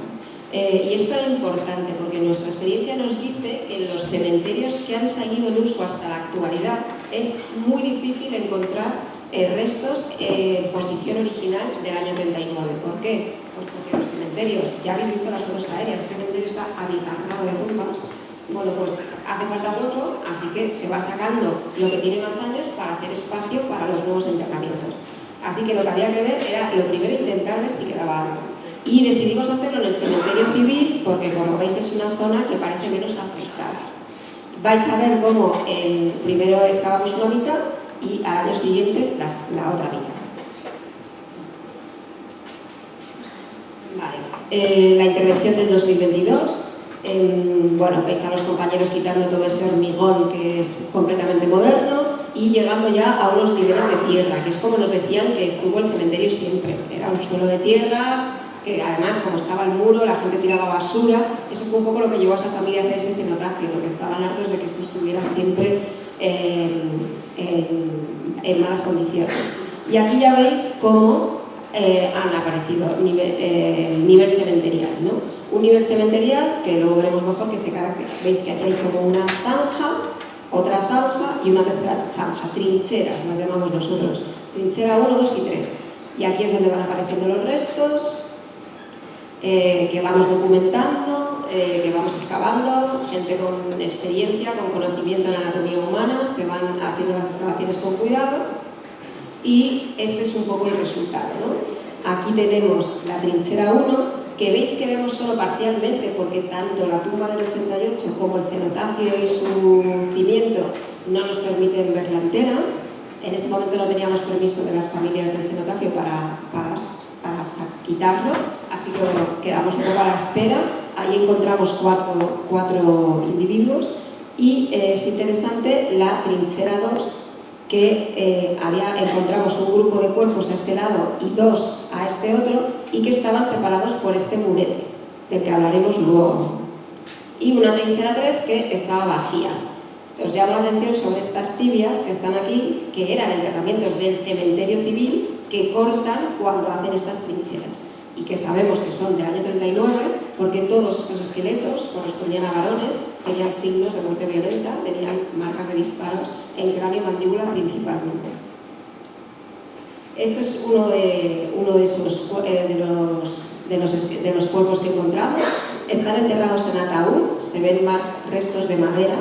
Y esto era importante porque nuestra experiencia nos dice que en los cementerios que han seguido en uso hasta la actualidad es muy difícil encontrar restos en posición original del año 39. ¿Por qué? Pues porque los cementerios, ya habéis visto las fotos aéreas, este cementerio está abigarrado de tumbas. Bueno, pues hace falta otro, así que se va sacando lo que tiene más años para hacer espacio para los nuevos enterramientos. Así que lo que había que ver era, lo primero, intentar ver si quedaba algo. Y decidimos hacerlo en el cementerio civil porque, como veis, es una zona que parece menos afectada. Vais a ver cómo primero excavamos una mitad y al año siguiente la otra mitad. Vale. La intervención del 2022. Bueno, veis a los compañeros quitando todo ese hormigón que es completamente moderno y llegando ya a unos niveles de tierra, que es como nos decían que estuvo el cementerio siempre. Era un suelo de tierra, que además, como estaba el muro, la gente tiraba basura. Eso fue un poco lo que llevó a esa familia a hacer ese cenotafio, porque estaban hartos de que esto estuviera siempre en malas condiciones. Y aquí ya veis cómo han aparecido nivel cementerial, ¿no? Un nivel cementerial que luego veremos mejor que se caracteriza. Veis que aquí hay como una zanja, otra zanja y una tercera zanja, trincheras las llamamos nosotros, trinchera 1, 2 y 3. Y aquí es donde van apareciendo los restos que vamos documentando, que vamos excavando, gente con experiencia, con conocimiento en anatomía humana, se van haciendo las excavaciones con cuidado y este es un poco el resultado, ¿no? Aquí tenemos la trinchera 1, que veis que vemos solo parcialmente porque tanto la tumba del 88 como el cenotafio y su cimiento no nos permiten verla entera. En ese momento no teníamos permiso de las familias del cenotafio para quitarlo, así que bueno, quedamos un poco a la espera. Ahí encontramos cuatro individuos y es interesante la trinchera 2, que encontramos un grupo de cuerpos a este lado y 2 a este otro y que estaban separados por este murete, del que hablaremos luego. Y una trinchera 3 que estaba vacía. Os llamo la atención sobre estas tibias que están aquí, que eran enterramientos del cementerio civil que cortan cuando hacen estas trincheras y que sabemos que son del año 39 porque todos estos esqueletos correspondían a varones, tenían signos de muerte violenta, tenían marcas de disparos en cráneo y mandíbula principalmente. Este es uno de los cuerpos que encontramos. Están enterrados en ataúd, se ven restos de madera.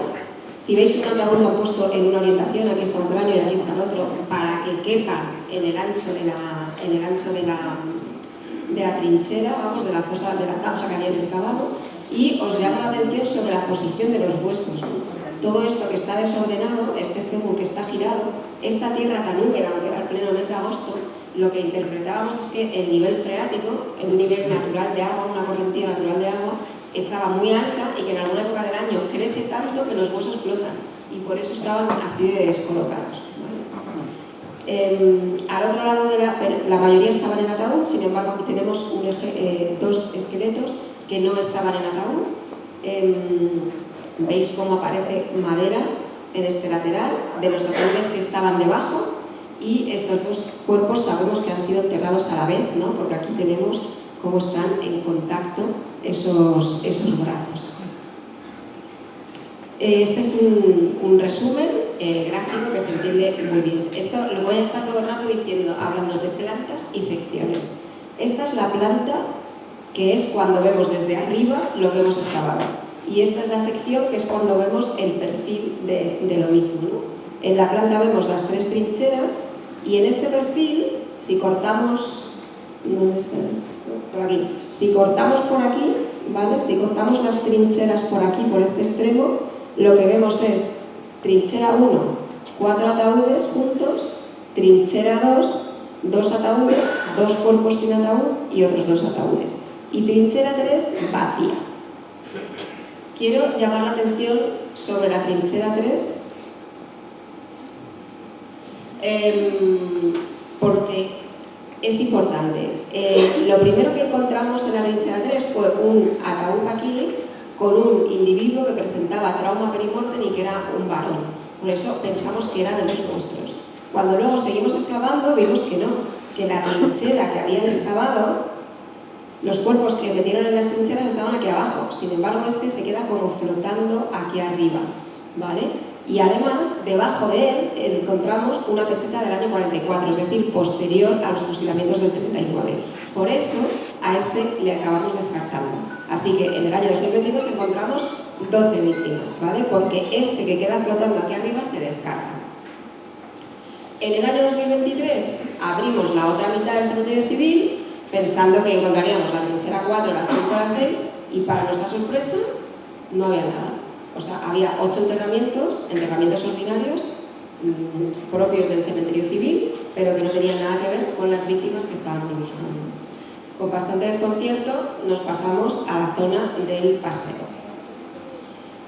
Si veis un ataúd lo han puesto en una orientación, aquí está un cráneo y aquí está el otro, para que quepan en el ancho de la trinchera, vamos, de la fosa, de la zanja que habían excavado. Y os llama la atención sobre la posición de los huesos, ¿no? Todo esto que está desordenado, este fémur que está girado, esta tierra tan húmeda, aunque era el pleno mes de agosto, lo que interpretábamos es que el nivel freático, un nivel natural de agua, una corrientía natural de agua, estaba muy alta y que en alguna época del año crece tanto que los huesos flotan y por eso estaban así de descolocados, ¿vale? Al otro lado la mayoría estaban en ataúd, sin embargo aquí tenemos dos esqueletos que no estaban en ataúd. Veis cómo aparece madera en este lateral de los ataúdes que estaban debajo y estos dos cuerpos sabemos que han sido enterrados a la vez, ¿no? Porque aquí tenemos cómo están en contacto esos brazos. Este es un resumen gráfico que se entiende muy bien. Esto lo voy a estar todo el rato diciendo, hablando de plantas y secciones. Esta es la planta, que es cuando vemos desde arriba lo que hemos excavado. Y esta es la sección, que es cuando vemos el perfil de lo mismo, ¿no? En la planta vemos las 3 trincheras y en este perfil, si cortamos... ¿Dónde está esto? Por aquí. Si cortamos por aquí, ¿vale? Si cortamos las trincheras por aquí, por este extremo, lo que vemos es trinchera 1, 4 ataúdes juntos, trinchera 2, 2 ataúdes, 2 cuerpos sin ataúd y otros 2 ataúdes. Y trinchera 3, vacía. Quiero llamar la atención sobre la trinchera 3 porque es importante. Lo primero que encontramos en la trinchera 3 fue un ataúd aquí con un individuo que presentaba trauma perimortem y que era un varón. Por eso pensamos que era de los nuestros. Cuando luego seguimos excavando, vimos que no, que la trinchera que habían excavado, los cuerpos que metieron en las trincheras estaban aquí abajo. Sin embargo, este se queda como flotando aquí arriba, ¿vale? Y además, debajo de él encontramos una peseta del año 44, es decir, posterior a los fusilamientos del 39. Por eso, a este le acabamos descartando. Así que en el año 2022 encontramos 12 víctimas, ¿vale? Porque este que queda flotando aquí arriba se descarta. En el año 2023 abrimos la otra mitad del cementerio civil pensando que encontraríamos la trinchera 4, la 5, la 6 y para nuestra sorpresa no había nada. O sea, había 8 enterramientos ordinarios propios del cementerio civil, pero que no tenían nada que ver con las víctimas que estábamos buscando. Con bastante desconcierto nos pasamos a la zona del paseo.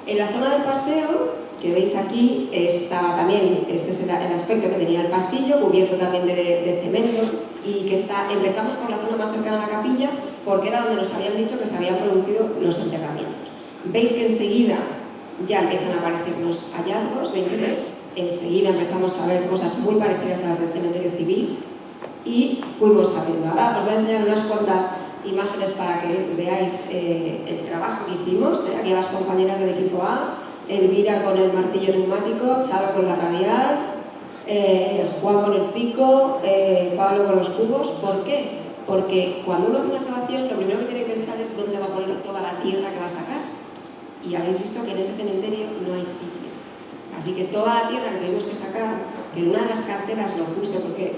En la zona del paseo, que veis aquí, estaba también, este es el aspecto que tenía el pasillo, cubierto también de cemento, y que empezamos por la zona más cercana a la capilla, porque era donde nos habían dicho que se habían producido los enterramientos. Veis que enseguida ya empiezan a aparecernos hallazgos de interés, enseguida empezamos a ver cosas muy parecidas a las del cementerio civil y fuimos sabiendo. Ahora os voy a enseñar unas cuantas imágenes para que veáis el trabajo que hicimos. Aquí las compañeras del equipo A, Elvira con el martillo neumático, Charo con la radial, Juan con el pico, Pablo con los cubos. ¿Por qué? Porque cuando uno hace una excavación, lo primero que tiene que pensar es dónde va a poner toda la tierra que va a sacar. Y habéis visto que en ese cementerio no hay sitio. Así que toda la tierra que tuvimos que sacar, que en una de las carteras lo puse porque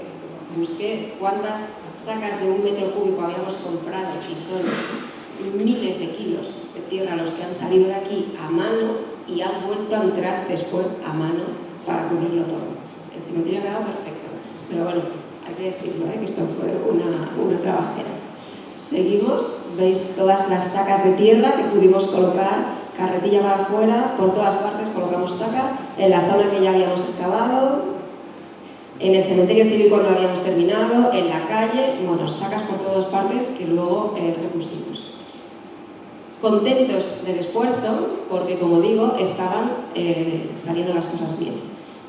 busqué cuántas sacas de 1 metro cúbico habíamos comprado y son miles de kilos de tierra los que han salido de aquí a mano y han vuelto a entrar después a mano para cubrirlo todo. El cementerio ha quedado perfecto, pero bueno, hay que decirlo, que esto fue una trabajera. Seguimos, veis todas las sacas de tierra que pudimos colocar, carretilla para afuera, por todas partes colocamos sacas, en la zona que ya habíamos excavado, en el cementerio civil cuando habíamos terminado, en la calle, bueno, sacas por todas partes que luego repusimos. Contentos del esfuerzo, porque como digo, estaban saliendo las cosas bien.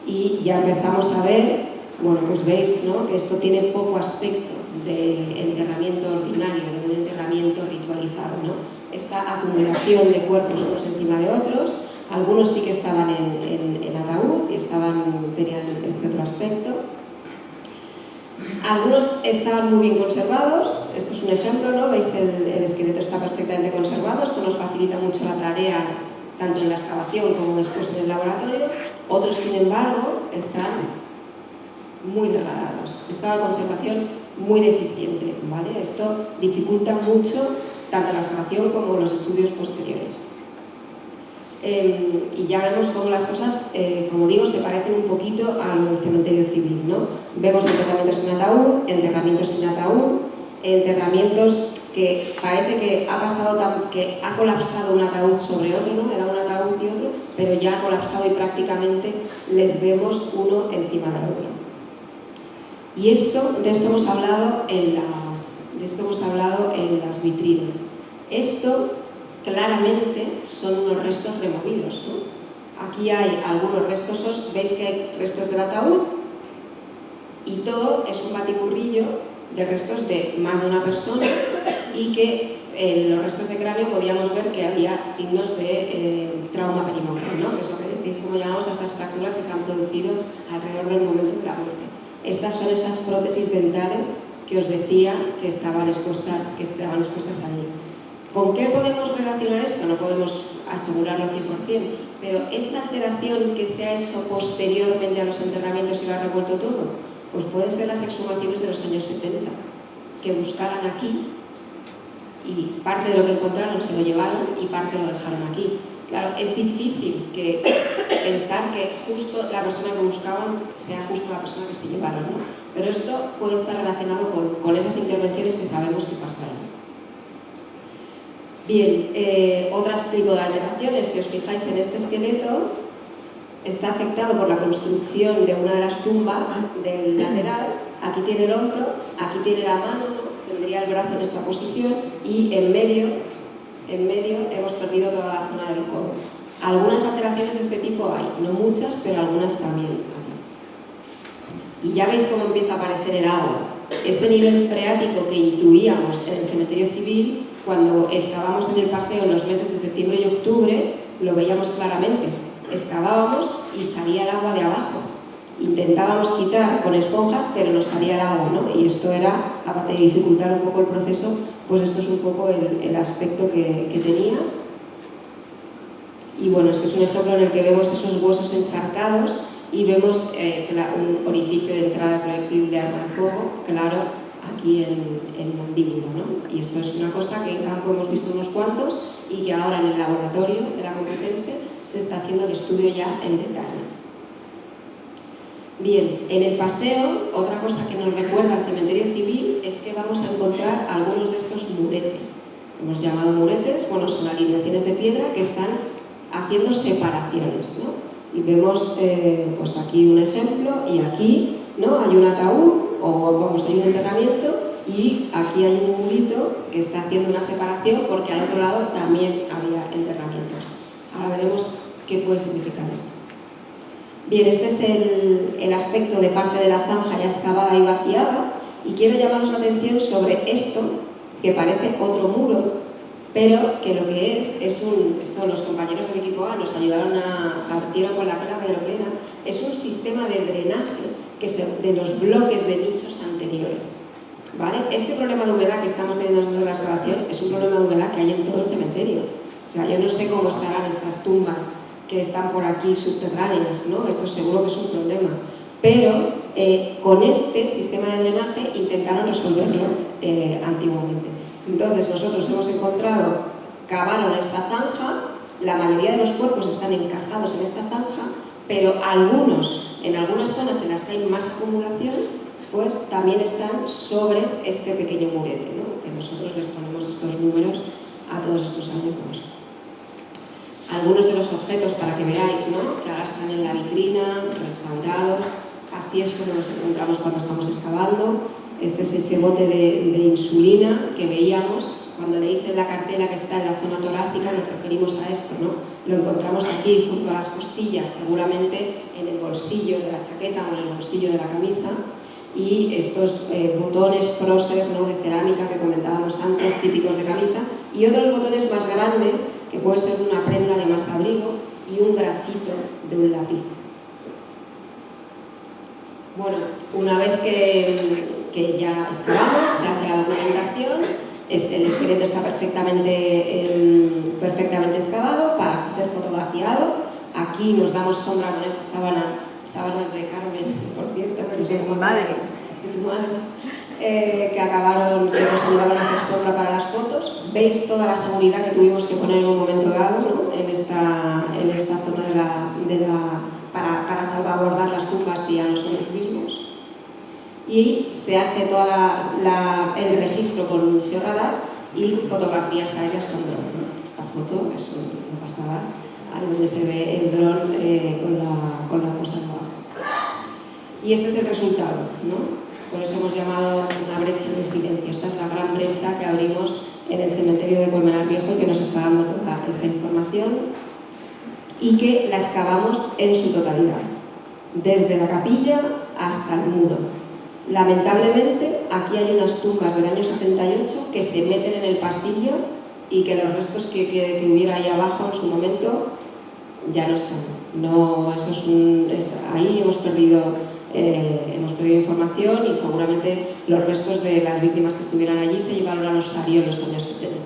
Y ya empezamos a ver, bueno, pues veis, ¿no?, que esto tiene poco aspecto de enterramiento ordinario, de un enterramiento ritualizado, ¿no? Esta acumulación de cuerpos unos encima de otros, algunos sí que estaban en ataúd y tenían este otro aspecto. Algunos estaban muy bien conservados, esto es un ejemplo, ¿no? Veis el esqueleto está perfectamente conservado, esto nos facilita mucho la tarea tanto en la excavación como después en el laboratorio. Otros, sin embargo, están muy degradados, estado de conservación muy deficiente, ¿vale? Esto dificulta mucho tanto la excavación como los estudios posteriores. Y ya vemos cómo las cosas, como digo, se parecen un poquito a lo del cementerio civil, ¿no? Vemos enterramientos sin ataúd, enterramientos sin ataúd, enterramientos que parece que que ha colapsado un ataúd sobre otro, ¿no? Era un ataúd y otro, pero ya ha colapsado y prácticamente les vemos uno encima del otro. Y de esto hemos hablado en las vitrinas. Esto claramente son unos restos removidos, ¿no? Aquí hay algunos restos, veis que hay restos del ataúd y todo es un batiburrillo de restos de más de una persona y que en los restos de cráneo podíamos ver que había signos de trauma perimortem, ¿no? Que es lo que decís, como llamamos a estas fracturas que se han producido alrededor del momento de la muerte. Estas son esas prótesis dentales que os decía que estaban expuestas allí. ¿Con qué podemos relacionar esto? No podemos asegurarlo al 100%, pero esta alteración que se ha hecho posteriormente a los enterramientos y lo ha revuelto todo, pues pueden ser las exhumaciones de los años 70, que buscaban aquí y parte de lo que encontraron se lo llevaron y parte lo dejaron aquí. Claro, es difícil pensar que justo la persona que buscaban sea justo la persona que se llevaron, ¿no? Pero esto puede estar relacionado con esas intervenciones que sabemos que pasaron. Bien, otro tipo de alteraciones, si os fijáis en este esqueleto, está afectado por la construcción de una de las tumbas del lateral. Aquí tiene el hombro, aquí tiene la mano, ¿no? Tendría el brazo en esta posición y en medio hemos perdido toda la zona del codo. Algunas alteraciones de este tipo hay, no muchas, pero algunas también hay. Y ya veis cómo empieza a aparecer el agua. Ese nivel freático que intuíamos en el cementerio civil, cuando excavábamos en el paseo en los meses de septiembre y octubre, lo veíamos claramente. Excavábamos y salía el agua de abajo. Intentábamos quitar con esponjas, pero nos salía el agua, ¿no? Y esto era, aparte de dificultar un poco el proceso, pues esto es un poco el aspecto que tenía. Y bueno, este es un ejemplo en el que vemos esos huesos encharcados y vemos un orificio de entrada de proyectil de arma de fuego, claro, aquí en mandíbula, ¿no? Y esto es una cosa que en campo hemos visto unos cuantos y que ahora en el laboratorio de la Complutense se está haciendo el estudio ya en detalle. Bien, en el paseo, otra cosa que nos recuerda al cementerio civil es que vamos a encontrar algunos de estos muretes. Hemos llamado muretes, bueno, son alineaciones de piedra que están haciendo separaciones, ¿no? Y vemos pues aquí un ejemplo y aquí, ¿no? Hay un ataúd o vamos, hay un enterramiento y aquí hay un murito que está haciendo una separación porque al otro lado también había enterramientos. Ahora veremos qué puede significar esto. Bien, este es el aspecto de parte de la zanja ya excavada y vaciada y quiero llamaros la atención sobre esto que parece otro muro, pero que lo que es esto los compañeros del equipo A nos ayudaron dieron con la clave de lo que era, es un sistema de drenaje de los bloques de nichos anteriores. ¿Vale? Este problema de humedad que estamos teniendo desde la excavación es un problema de humedad que hay en todo el cementerio. O sea, yo no sé cómo estarán estas tumbas que están por aquí subterráneas, ¿no? Esto seguro que es un problema. Pero con este sistema de drenaje intentaron resolverlo antiguamente. Entonces nosotros hemos encontrado, cavaron esta zanja, la mayoría de los cuerpos están encajados en esta zanja, pero en algunas zonas en las que hay más acumulación, pues también están sobre este pequeño murete, ¿no? Que nosotros les ponemos estos números a todos estos hallazgos. Algunos de los objetos para que veáis, ¿no? Que ahora están en la vitrina, restaurados, así es como nos encontramos cuando estamos excavando. Este es ese bote de insulina que veíamos. Cuando leéis en la cartela que está en la zona torácica nos referimos a esto, ¿no? Lo encontramos aquí junto a las costillas, seguramente en el bolsillo de la chaqueta o en el bolsillo de la camisa. Y estos botones prócer, ¿no? De cerámica que comentábamos antes, típicos de camisa, y otros botones más grandes que puede ser de una prenda de más abrigo y un grafito de un lápiz. Bueno, una vez que ya excavamos, se hace la documentación, el esqueleto está perfectamente excavado para ser fotografiado. Aquí nos damos sombra con esa sábanas de Carmen, por cierto, que de mi madre, que nos ayudaron a hacer sombra para las fotos. Veis toda la seguridad que tuvimos que poner en un momento dado, ¿no? en esta zona para salvaguardar las tumbas y a nosotros mismos. Y se hace todo el registro con georradar y fotografías aéreas con dron, ¿no? Esta foto es una pasada, ahí donde se ve el dron con la fosa abajo. Y este es el resultado, ¿no? Por eso hemos llamado una brecha de silencio. Esta es la gran brecha que abrimos en el cementerio de Colmenar Viejo y que nos está dando toda esta información y que la excavamos en su totalidad, desde la capilla hasta el muro. Lamentablemente, aquí hay unas tumbas del año 78 que se meten en el pasillo y que los restos que hubiera ahí abajo en su momento ya no están. No, eso ahí hemos perdido información y seguramente los restos de las víctimas que estuvieran allí se llevaron a los Sario en los años 70.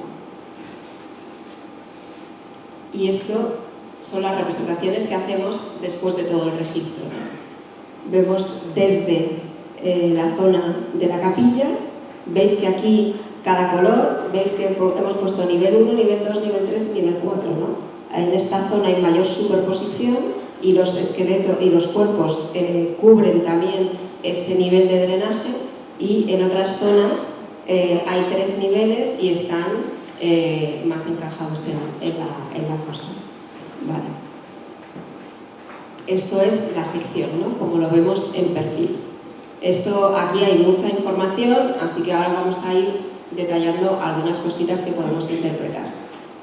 Y esto son las representaciones que hacemos después de todo el registro. Vemos desde la zona de la capilla, veis que aquí cada color, veis que hemos puesto nivel 1, nivel 2, nivel 3 y nivel 4, ¿no? En esta zona hay mayor superposición y los esqueletos y los cuerpos cubren también ese nivel de drenaje, y en otras zonas hay 3 niveles y están más encajados en la fosa. Vale. Esto es la sección, ¿no? Como lo vemos en perfil. Aquí hay mucha información, así que ahora vamos a ir detallando algunas cositas que podemos interpretar,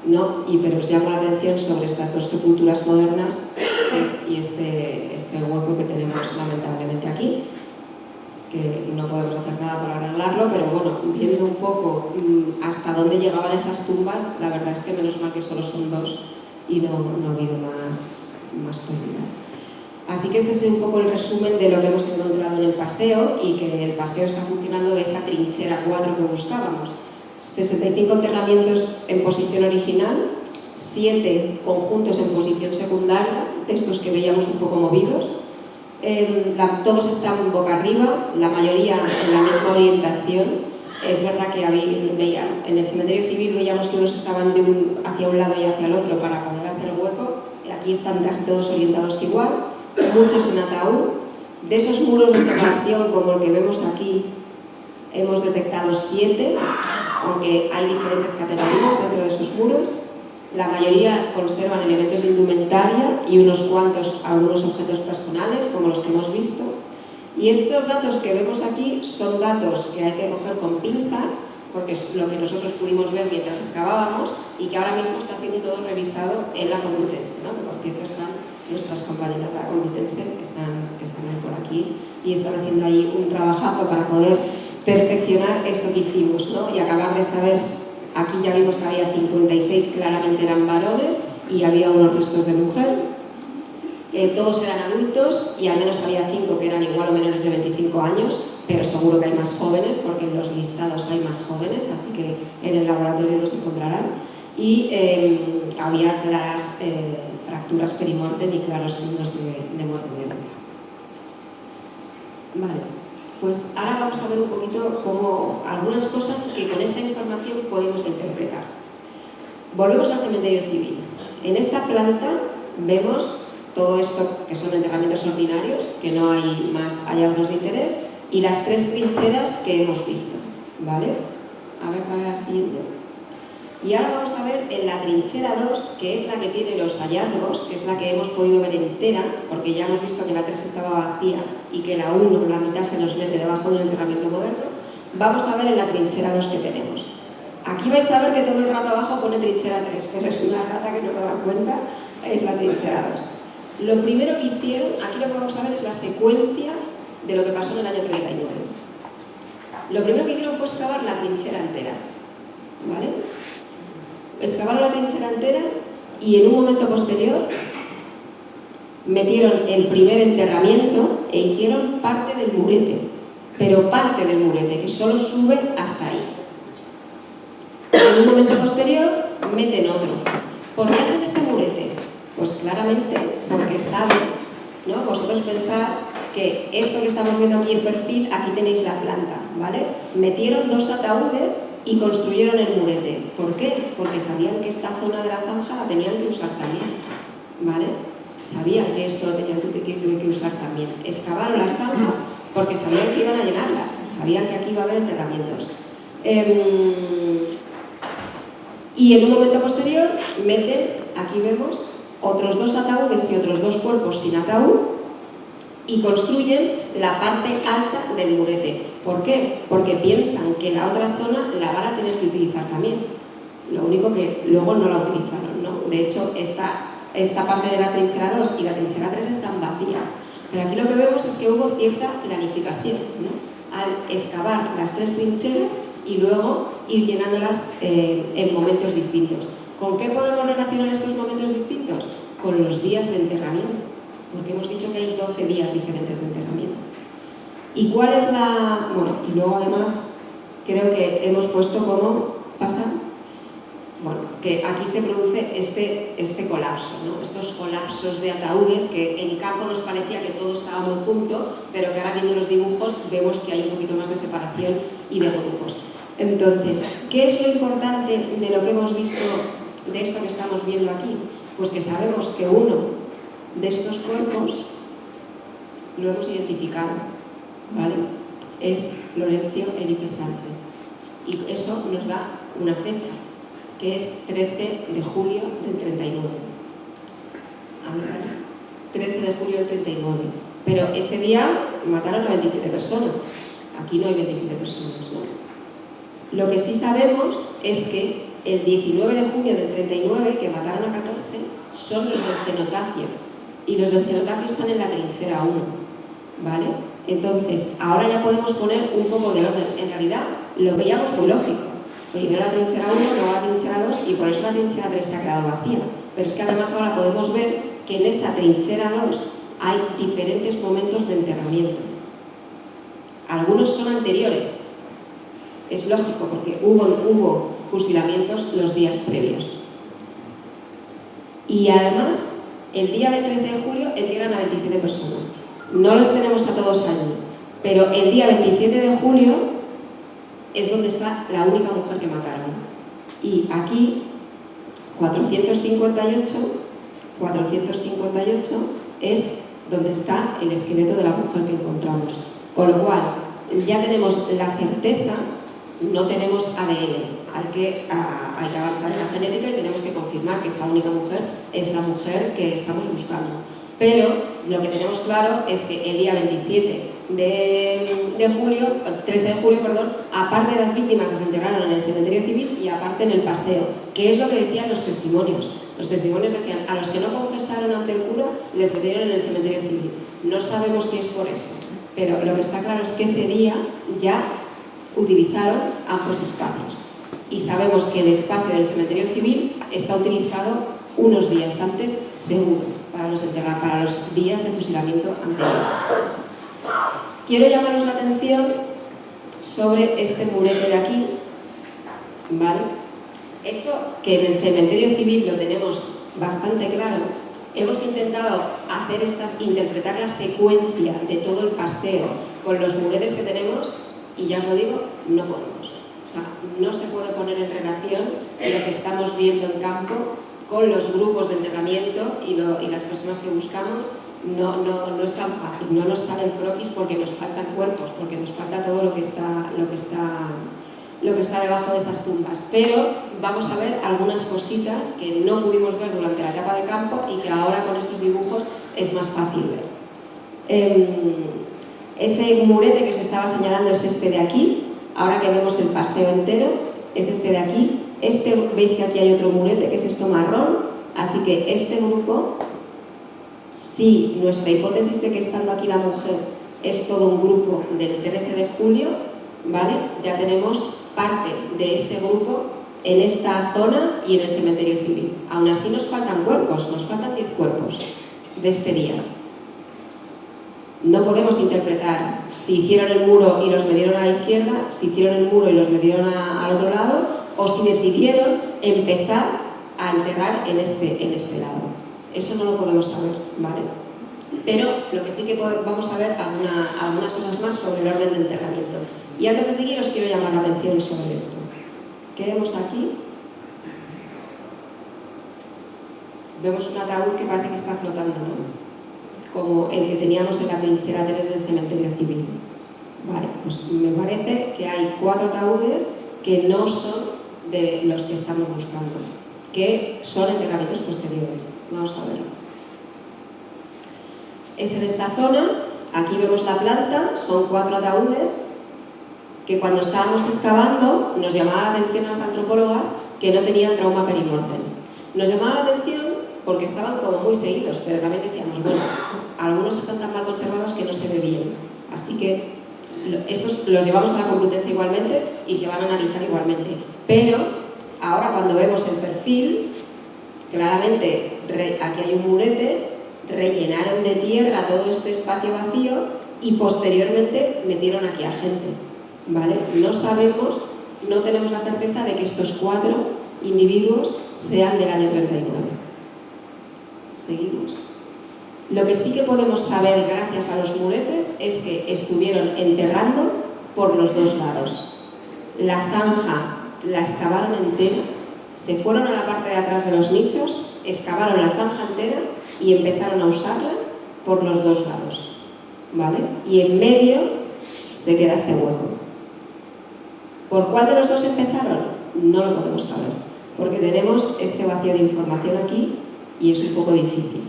¿no? Pero os llamo la atención sobre estas 2 sepulturas modernas y este hueco que tenemos lamentablemente aquí, que no podemos hacer nada para arreglarlo, pero bueno, viendo un poco hasta dónde llegaban esas tumbas, la verdad es que menos mal que solo son 2 y no ha habido más pérdidas. Así que este es un poco el resumen de lo que hemos encontrado en el paseo, y que el paseo está funcionando de esa trinchera 4 que buscábamos. 65 enterramientos en posición original, 7 conjuntos en posición secundaria, de estos que veíamos un poco movidos. Todos están boca arriba, la mayoría en la misma orientación. Es verdad que en el cementerio civil veíamos que unos estaban hacia un lado y hacia el otro para poder hacer hueco. Aquí están casi todos orientados igual, muchos en ataúd. De esos muros de separación, como el que vemos aquí, hemos detectado 7, aunque hay diferentes categorías dentro de esos muros. La mayoría conservan elementos de indumentaria y unos cuantos algunos objetos personales, como los que hemos visto. Y estos datos que vemos aquí son datos que hay que coger con pinzas, porque es lo que nosotros pudimos ver mientras excavábamos, y que ahora mismo está siendo todo revisado en la Complutense, ¿no? Que por cierto están nuestras compañeras de la Complutense, están por aquí y están haciendo ahí un trabajazo para poder perfeccionar esto que hicimos, ¿no? Y acabar de saber. Aquí ya vimos que había 56, claramente eran varones, y había unos restos de mujer. Todos eran adultos y al menos había 5 que eran igual o menores de 25 años, pero seguro que hay más jóvenes porque en los listados hay más jóvenes, así que en el laboratorio los encontrarán. Y había claras fracturas perimortem y claros signos de muerte violenta. Vale. Pues ahora vamos a ver un poquito algunas cosas que con esta información podemos interpretar. Volvemos al cementerio civil. En esta planta vemos todo esto que son enterramientos ordinarios, que no hay más hallazgos de interés, y las 3 trincheras que hemos visto, ¿vale? A ver, para la siguiente. Y ahora vamos a ver en la trinchera 2, que es la que tiene los hallazgos, que es la que hemos podido ver entera, porque ya hemos visto que la 3 estaba vacía y que la 1, la mitad, se nos mete debajo de un enterramiento moderno. Vamos a ver en la trinchera 2 que tenemos. Aquí vais a ver que todo el rato abajo pone trinchera 3, pero es una rata que no me da cuenta, es la trinchera 2. Lo primero que hicieron, aquí lo que vamos a ver es la secuencia de lo que pasó en el año 39. Lo primero que hicieron fue excavar la trinchera entera, ¿vale? Excavaron la trinchera entera y en un momento posterior metieron el primer enterramiento e hicieron parte del murete, pero parte del murete, que solo sube hasta ahí. En un momento posterior meten otro. ¿Por qué hacen este murete? Pues claramente porque saben, ¿no? Vosotros pensad que esto que estamos viendo aquí en perfil, aquí tenéis la planta, ¿vale? Metieron 2 ataúdes y construyeron el murete. ¿Por qué? Porque sabían que esta zona de la zanja la tenían que usar también, ¿vale? Sabían que esto lo tenían que usar también. Excavaron las zanjas porque sabían que iban a llenarlas, sabían que aquí iba a haber enterramientos. Y en un momento posterior meten, aquí vemos, otros 2 ataúdes y otros 2 cuerpos sin ataúd, y construyen la parte alta del murete. ¿Por qué? Porque piensan que la otra zona la van a tener que utilizar también. Lo único que luego no la utilizaron, ¿no? De hecho, esta parte de la trinchera 2 y la trinchera 3 están vacías. Pero aquí lo que vemos es que hubo cierta planificación, ¿no? al excavar las 3 trincheras y luego ir llenándolas en momentos distintos. ¿Con qué podemos relacionar estos momentos distintos? Con los días de enterramiento, porque hemos dicho que hay 12 días diferentes de enterramiento. ¿Y cuál es la...? Bueno, y luego además creo que hemos puesto cómo pasa, bueno, que aquí se produce este colapso, ¿no? Estos colapsos de ataúdes que en campo nos parecía que todo estaba muy junto, pero que ahora viendo los dibujos vemos que hay un poquito más de separación y de grupos. Entonces, ¿qué es lo importante de lo que hemos visto, de esto que estamos viendo aquí? Pues que sabemos que uno de estos cuerpos lo hemos identificado, ¿vale? Es Florencio Elipe Sánchez. Y eso nos da una fecha, que es 13 de julio del 39. A ver, 13 de julio del 39. Pero ese día mataron a 27 personas. Aquí no hay 27 personas, ¿no? Lo que sí sabemos es que el 19 de junio del 39, que mataron a 14, son los del cenotafio. Y los del cenotafio están en la trinchera 1, ¿vale? Entonces, ahora ya podemos poner un poco de orden. En realidad, lo veíamos muy lógico. Primero la trinchera 1, luego la trinchera 2 y por eso la trinchera 3 se ha quedado vacía. Pero es que además ahora podemos ver que en esa trinchera 2 hay diferentes momentos de enterramiento. Algunos son anteriores. Es lógico porque hubo fusilamientos los días previos. Y además, el día del 13 de julio entierran a 27 personas. No los tenemos a todos allí, pero el día 27 de julio es donde está la única mujer que mataron. Y aquí, 458 es donde está el esqueleto de la mujer que encontramos. Con lo cual, ya tenemos la certeza, no tenemos ADN. Hay que avanzar en la genética y tenemos que confirmar que esta única mujer es la mujer que estamos buscando. Pero lo que tenemos claro es que el día 27 de julio, 13 de julio, perdón, aparte de las víctimas las enterraron en el cementerio civil y aparte en el paseo, que es lo que decían los testimonios. Los testimonios decían, a los que no confesaron ante el cura les metieron en el cementerio civil. No sabemos si es por eso, pero lo que está claro es que ese día ya utilizaron ambos espacios. Y sabemos que el espacio del cementerio civil está utilizado unos días antes, seguro, para los días de fusilamiento anteriores. Quiero llamaros la atención sobre este murete de aquí, ¿vale? Esto que en el cementerio civil lo tenemos bastante claro, hemos intentado interpretar la secuencia de todo el paseo con los muretes que tenemos y ya os lo digo, no podemos. O sea, no se puede poner en relación lo que estamos viendo en campo con los grupos de enterramiento y las personas que buscamos. No es tan fácil, no nos salen croquis porque nos faltan cuerpos, porque nos falta todo lo que está debajo de esas tumbas. Pero vamos a ver algunas cositas que no pudimos ver durante la etapa de campo y que ahora con estos dibujos es más fácil ver. Ese murete que os estaba señalando es este de aquí. Ahora que vemos el paseo entero, es este de aquí. Veis que aquí hay otro murete, que es esto marrón. Así que este grupo, si nuestra hipótesis de que estando aquí la mujer es todo un grupo del 13 de julio, ¿vale? Ya tenemos parte de ese grupo en esta zona y en el cementerio civil. Aún así nos faltan cuerpos, nos faltan 10 cuerpos de este día. No podemos interpretar si hicieron el muro y los metieron a la izquierda, si hicieron el muro y los metieron al otro lado, o si decidieron empezar a enterrar en este lado. Eso no lo podemos saber, ¿vale? Pero lo que sí que vamos a ver algunas cosas más sobre el orden de enterramiento. Y antes de seguir os quiero llamar la atención sobre esto. ¿Qué vemos aquí? Vemos un ataúd que parece que está flotando, ¿no? Como el que teníamos en la trinchera 3 del cementerio civil. Vale, pues me parece que hay 4 ataúdes que no son de los que estamos buscando, que son enterramientos posteriores. Vamos a verlo. Es en esta zona, aquí vemos la planta, son 4 ataúdes que cuando estábamos excavando nos llamaba la atención a las antropólogas que no tenían trauma perimortem. Nos llamaba la atención porque estaban como muy seguidos, pero también decíamos, bueno, algunos están tan mal conservados que no se ve bien. Así que estos los llevamos a la Complutense igualmente y se van a analizar igualmente. Pero ahora cuando vemos el perfil, claramente aquí hay un murete, rellenaron de tierra todo este espacio vacío y posteriormente metieron aquí a gente, ¿vale? No sabemos, no tenemos la certeza de que estos 4 individuos sean del año 39. Seguimos. Lo que sí que podemos saber gracias a los muretes es que estuvieron enterrando por los 2 lados. La zanja la excavaron entera, se fueron a la parte de atrás de los nichos, excavaron la zanja entera y empezaron a usarla por los 2 lados, ¿vale? Y en medio se queda este hueco. ¿Por cuál de los 2 empezaron? No lo podemos saber, porque tenemos este vacío de información aquí y es un poco difícil.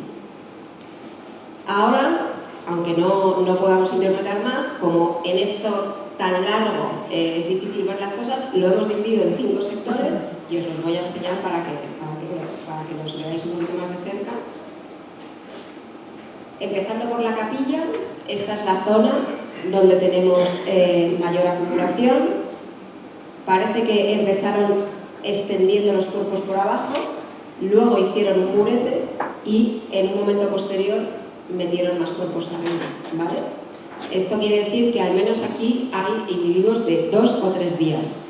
Ahora, aunque no podamos interpretar más, como en esto tan largo es difícil ver las cosas, lo hemos dividido en 5 sectores y os los voy a enseñar para que los veáis un poquito más de cerca. Empezando por la capilla, esta es la zona donde tenemos mayor acumulación. Parece que empezaron extendiendo los cuerpos por abajo, luego hicieron un murete y en un momento posterior metieron más cuerpos arriba, ¿vale? Esto quiere decir que al menos aquí hay individuos de 2 o 3 días.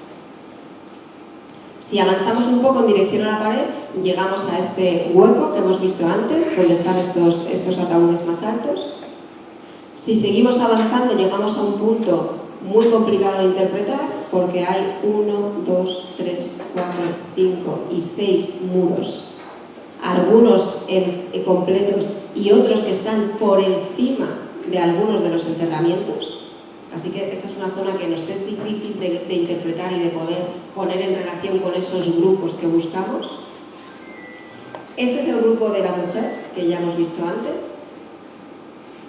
Si avanzamos un poco en dirección a la pared, llegamos a este hueco que hemos visto antes, donde están estos ataúdes más altos. Si seguimos avanzando, llegamos a un punto muy complicado de interpretar, porque hay 1, 2, 3, 4, 5 y 6 muros. Algunos completos y otros que están por encima de algunos de los enterramientos. Así que esta es una zona que nos es difícil de interpretar y de poder poner en relación con esos grupos que buscamos. Este es el grupo de la mujer, que ya hemos visto antes.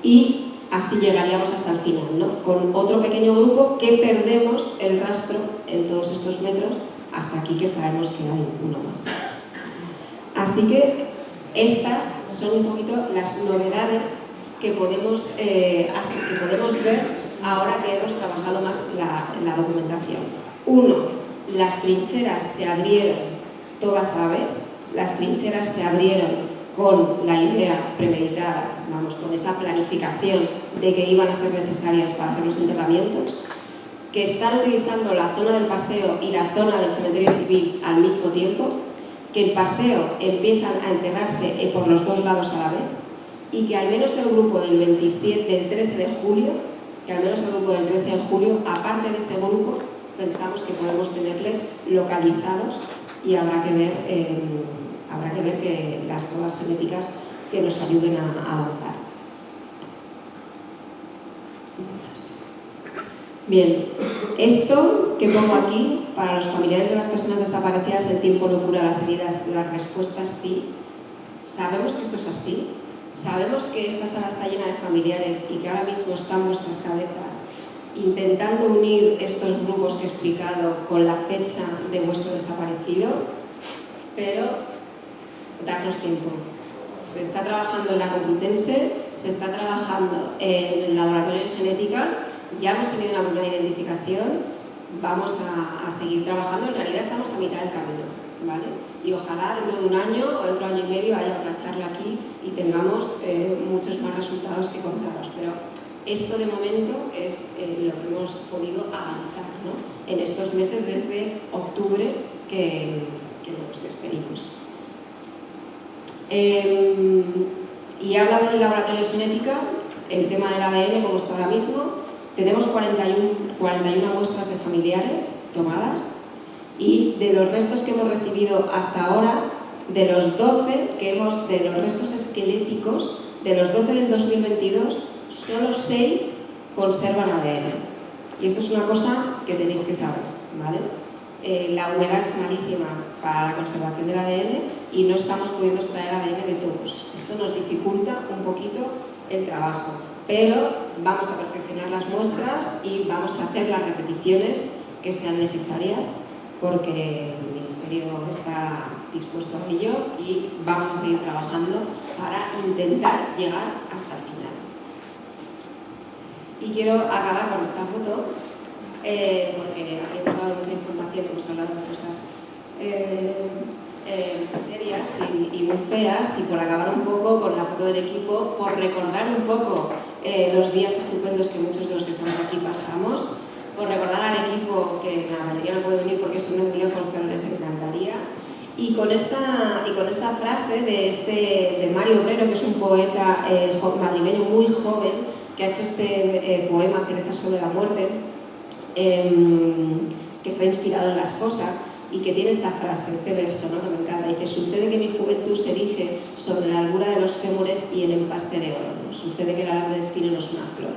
Y así llegaríamos hasta el final, ¿no? Con otro pequeño grupo que perdemos el rastro en todos estos metros hasta aquí, que sabemos que hay uno más. Así que estas son un poquito las novedades que podemos ver ahora que hemos trabajado más la documentación. 1. Las trincheras se abrieron todas a la vez. Las trincheras se abrieron con la idea premeditada, con esa planificación de que iban a ser necesarias para hacer los enterramientos, que están utilizando la zona del paseo y la zona del cementerio civil al mismo tiempo, que el paseo empiezan a enterrarse por los 2 lados a la vez y que al menos el grupo del 13 de julio, aparte de ese grupo, pensamos que podemos tenerles localizados y habrá que ver que las pruebas genéticas que nos ayuden a avanzar. Bien, esto que pongo aquí, para los familiares de las personas desaparecidas, el tiempo no cura las heridas, la respuesta es sí. Sabemos que esto es así, sabemos que esta sala está llena de familiares y que ahora mismo están en vuestras cabezas intentando unir estos grupos que he explicado con la fecha de vuestro desaparecido, pero darnos tiempo. Se está trabajando en la Complutense, se está trabajando en el laboratorio de genética. Ya hemos tenido una buena identificación, vamos a seguir trabajando, en realidad estamos a mitad del camino, ¿vale? Y ojalá dentro de un año o dentro de 1 año y medio haya otra charla aquí y tengamos muchos más resultados que contaros, pero esto de momento es lo que hemos podido avanzar, ¿no? En estos meses desde octubre que nos despedimos. Y he hablado del laboratorio de genética, el tema del ADN como está ahora mismo. Tenemos 41 muestras de familiares tomadas y de los restos que hemos recibido hasta ahora, de los restos esqueléticos, de los 12 del 2022, solo 6 conservan ADN. Y esto es una cosa que tenéis que saber, ¿vale? La humedad es malísima para la conservación del ADN y no estamos pudiendo extraer ADN de todos. Esto nos dificulta un poquito el trabajo. Pero vamos a perfeccionar las muestras y vamos a hacer las repeticiones que sean necesarias porque el Ministerio está dispuesto a ello y vamos a seguir trabajando para intentar llegar hasta el final. Y quiero acabar con esta foto, porque aquí hemos dado mucha información, hemos hablado de cosas serias y muy feas, y por acabar un poco con la foto del equipo, por recordar un poco los días estupendos que muchos de los que estamos aquí pasamos, por recordar al equipo, que la mayoría no puede venir porque son de muy lejos, pero les encantaría. Y con esta frase de Mario Obrero, que es un poeta madrileño muy joven, que ha hecho este poema Cerezas sobre la muerte, que está inspirado en las fosas, y que tiene esta frase, este verso, ¿no?, que me encanta: y que sucede que mi juventud se erige sobre la albura de los fémures y el empaste de oro, ¿no? Sucede que el alambre de espino no es una flor.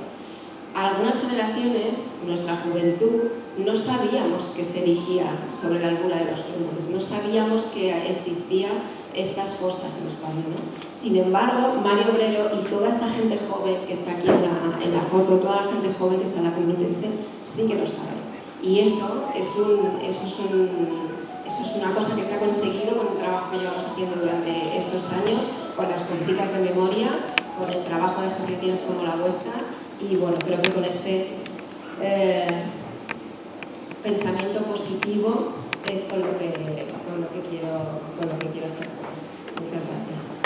Algunas generaciones, nuestra juventud, no sabíamos que se erigía sobre la albura de los fémures, no sabíamos que existían estas fosas en España, ¿no? Sin embargo, Mario Obrero y toda esta gente joven que está aquí en la foto, toda la gente joven que está en la Complutense, sí que lo sabe. Y eso es una cosa que se ha conseguido con el trabajo que llevamos haciendo durante estos años, con las políticas de memoria, con el trabajo de asociaciones como la vuestra. Y bueno, creo que con este pensamiento positivo es con lo que quiero hacer. Muchas gracias.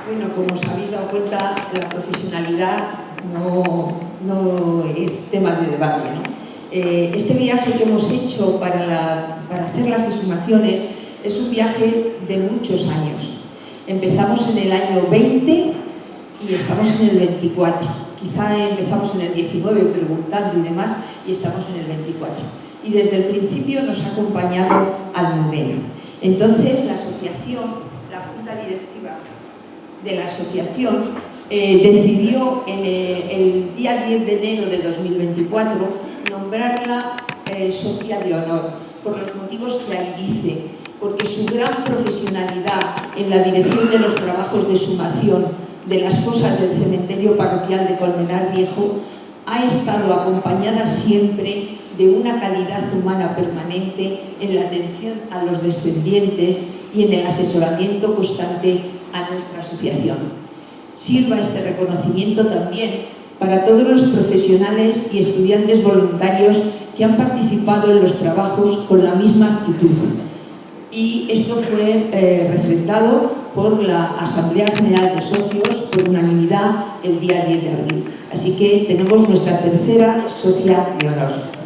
Bueno, como os habéis dado cuenta, la profesionalidad no es tema de debate, ¿no? Este viaje que hemos hecho para hacer las exhumaciones es un viaje de muchos años. Empezamos en el año 20 y estamos en el 24. Quizá empezamos en el 19 preguntando y demás, y estamos en el 24. Y desde el principio nos ha acompañado Almudena. Entonces la asociación, la junta directiva de la asociación, decidió en el día 10 de enero de 2024 nombrarla socia de honor, por los motivos que ahí dice, porque su gran profesionalidad en la dirección de los trabajos de exhumación de las fosas del cementerio parroquial de Colmenar Viejo ha estado acompañada siempre de una calidad humana permanente en la atención a los descendientes y en el asesoramiento constante a nuestra asociación. Sirva este reconocimiento también para todos los profesionales y estudiantes voluntarios que han participado en los trabajos con la misma actitud. Y esto fue refrendado por la Asamblea General de Socios por unanimidad el día 10 de abril. Así que tenemos nuestra tercera socia de honor.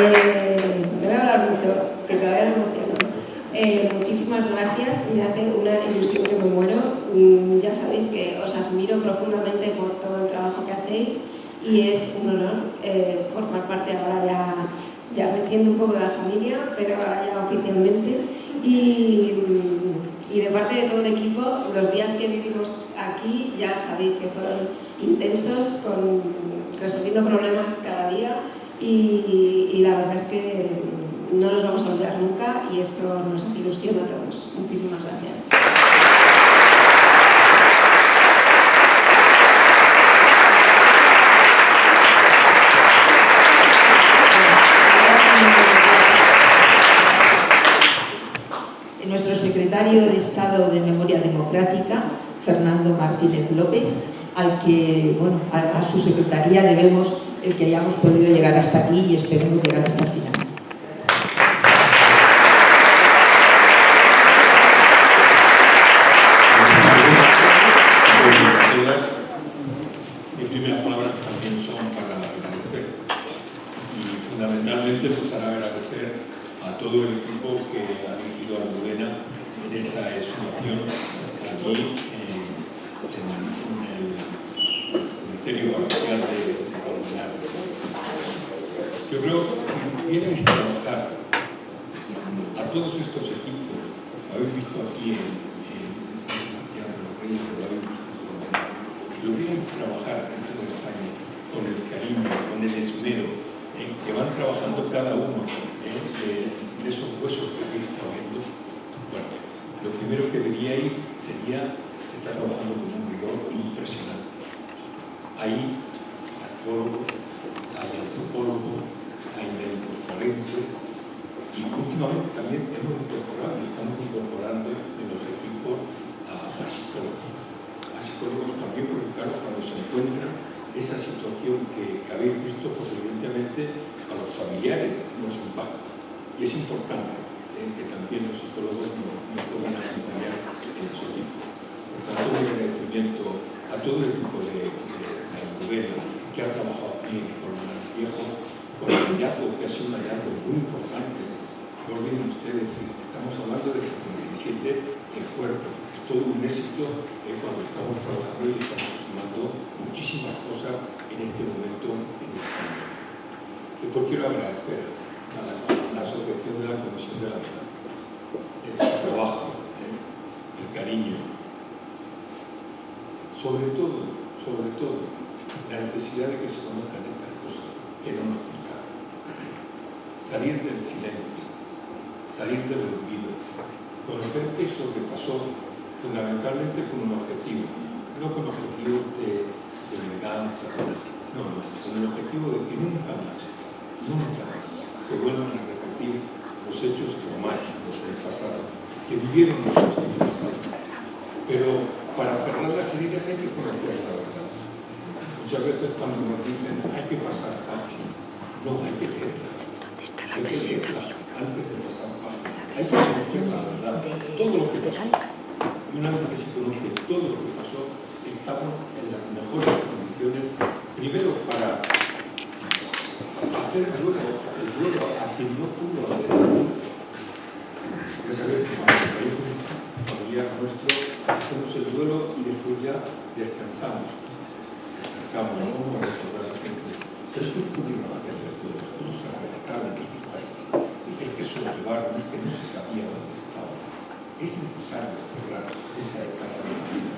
No voy a hablar mucho, que todavía ya sabéis que os admiro profundamente por todo el trabajo que hacéis y es un honor formar parte ahora ya me siento un poco de la familia, pero ahora ya oficialmente. Y de parte de todo el equipo, los días que vivimos aquí ya sabéis que fueron intensos, resolviendo problemas cada día y la verdad es que no nos vamos a olvidar nunca y esto nos hace ilusión a todos. Muchísimas gracias. Nuestro secretario de Estado de Memoria Democrática, Fernando Martínez López, al que, bueno, a su secretaría debemos el que hayamos podido llegar hasta aquí y esperemos llegar hasta el final. Mis primeras palabras también son para agradecer y fundamentalmente para agradecer a todo el equipo que ha dirigido a Almudena en esta exhumación aquí en el cementerio parroquial de Colmenar. Yo creo que si pudierais trabajar a todos estos equipos, lo habéis visto aquí en San Sebastián de los Reyes, pero lo habéis visto en Colmenar, si lo pudierais trabajar en toda España con el cariño, con el esmero, que van trabajando cada uno de esos huesos que habéis estado viendo, bueno, lo primero que diríais sería, se está trabajando con un rigor impresionante. Hay arqueólogos, hay antropólogos, hay médicos forenses y últimamente también hemos incorporado y estamos incorporando en los equipos a psicólogos. A psicólogos también, porque claro, cuando se encuentra esa situación que habéis visto, pues evidentemente a los familiares nos impacta. Y es importante que también los psicólogos nos puedan acompañar en los equipos. Por tanto, mi agradecimiento a todo el equipo de Almudena que ha trabajado aquí en Colmenar Viejo, con el hallazgo que ha sido un hallazgo muy importante. No olviden ustedes, estamos hablando de 77 cuerpos. Es todo un éxito cuando estamos trabajando y estamos sumando muchísimas cosas en este momento en España. Después quiero agradecer a la Asociación de la Comisión de la Verdad su trabajo, el cariño, sobre todo la necesidad de que se conozcan estas cosas que no nos contaron. Salir del silencio, salir del olvido, conocer qué es lo que pasó fundamentalmente con un objetivo, no con objetivos de venganza, no, con el objetivo de que nunca más se vuelvan a repetir los hechos traumáticos del pasado, que vivieron nuestros antepasados. Pero para cerrar las heridas hay que conocer la verdad. Muchas veces cuando nos dicen hay que pasar página, no, hay que leerla. Hay que leerla antes de pasar página. Hay que conocer la verdad, todo lo que pasó. Y una vez que se conoce todo lo que pasó, estamos en las mejores condiciones, primero para hacer el duelo a quien no pudo hacer. Ya sabéis que cuando fallece un familiar nuestro, hacemos el duelo y después ya descansamos, no vamos a recordar siempre. Pero es que no pudieron hacer el duelo, todos se arrebataron de sus casas. Es que sobrellevaron, es que no se sabía dónde estaban. Es necesario cerrar esa etapa de la vida.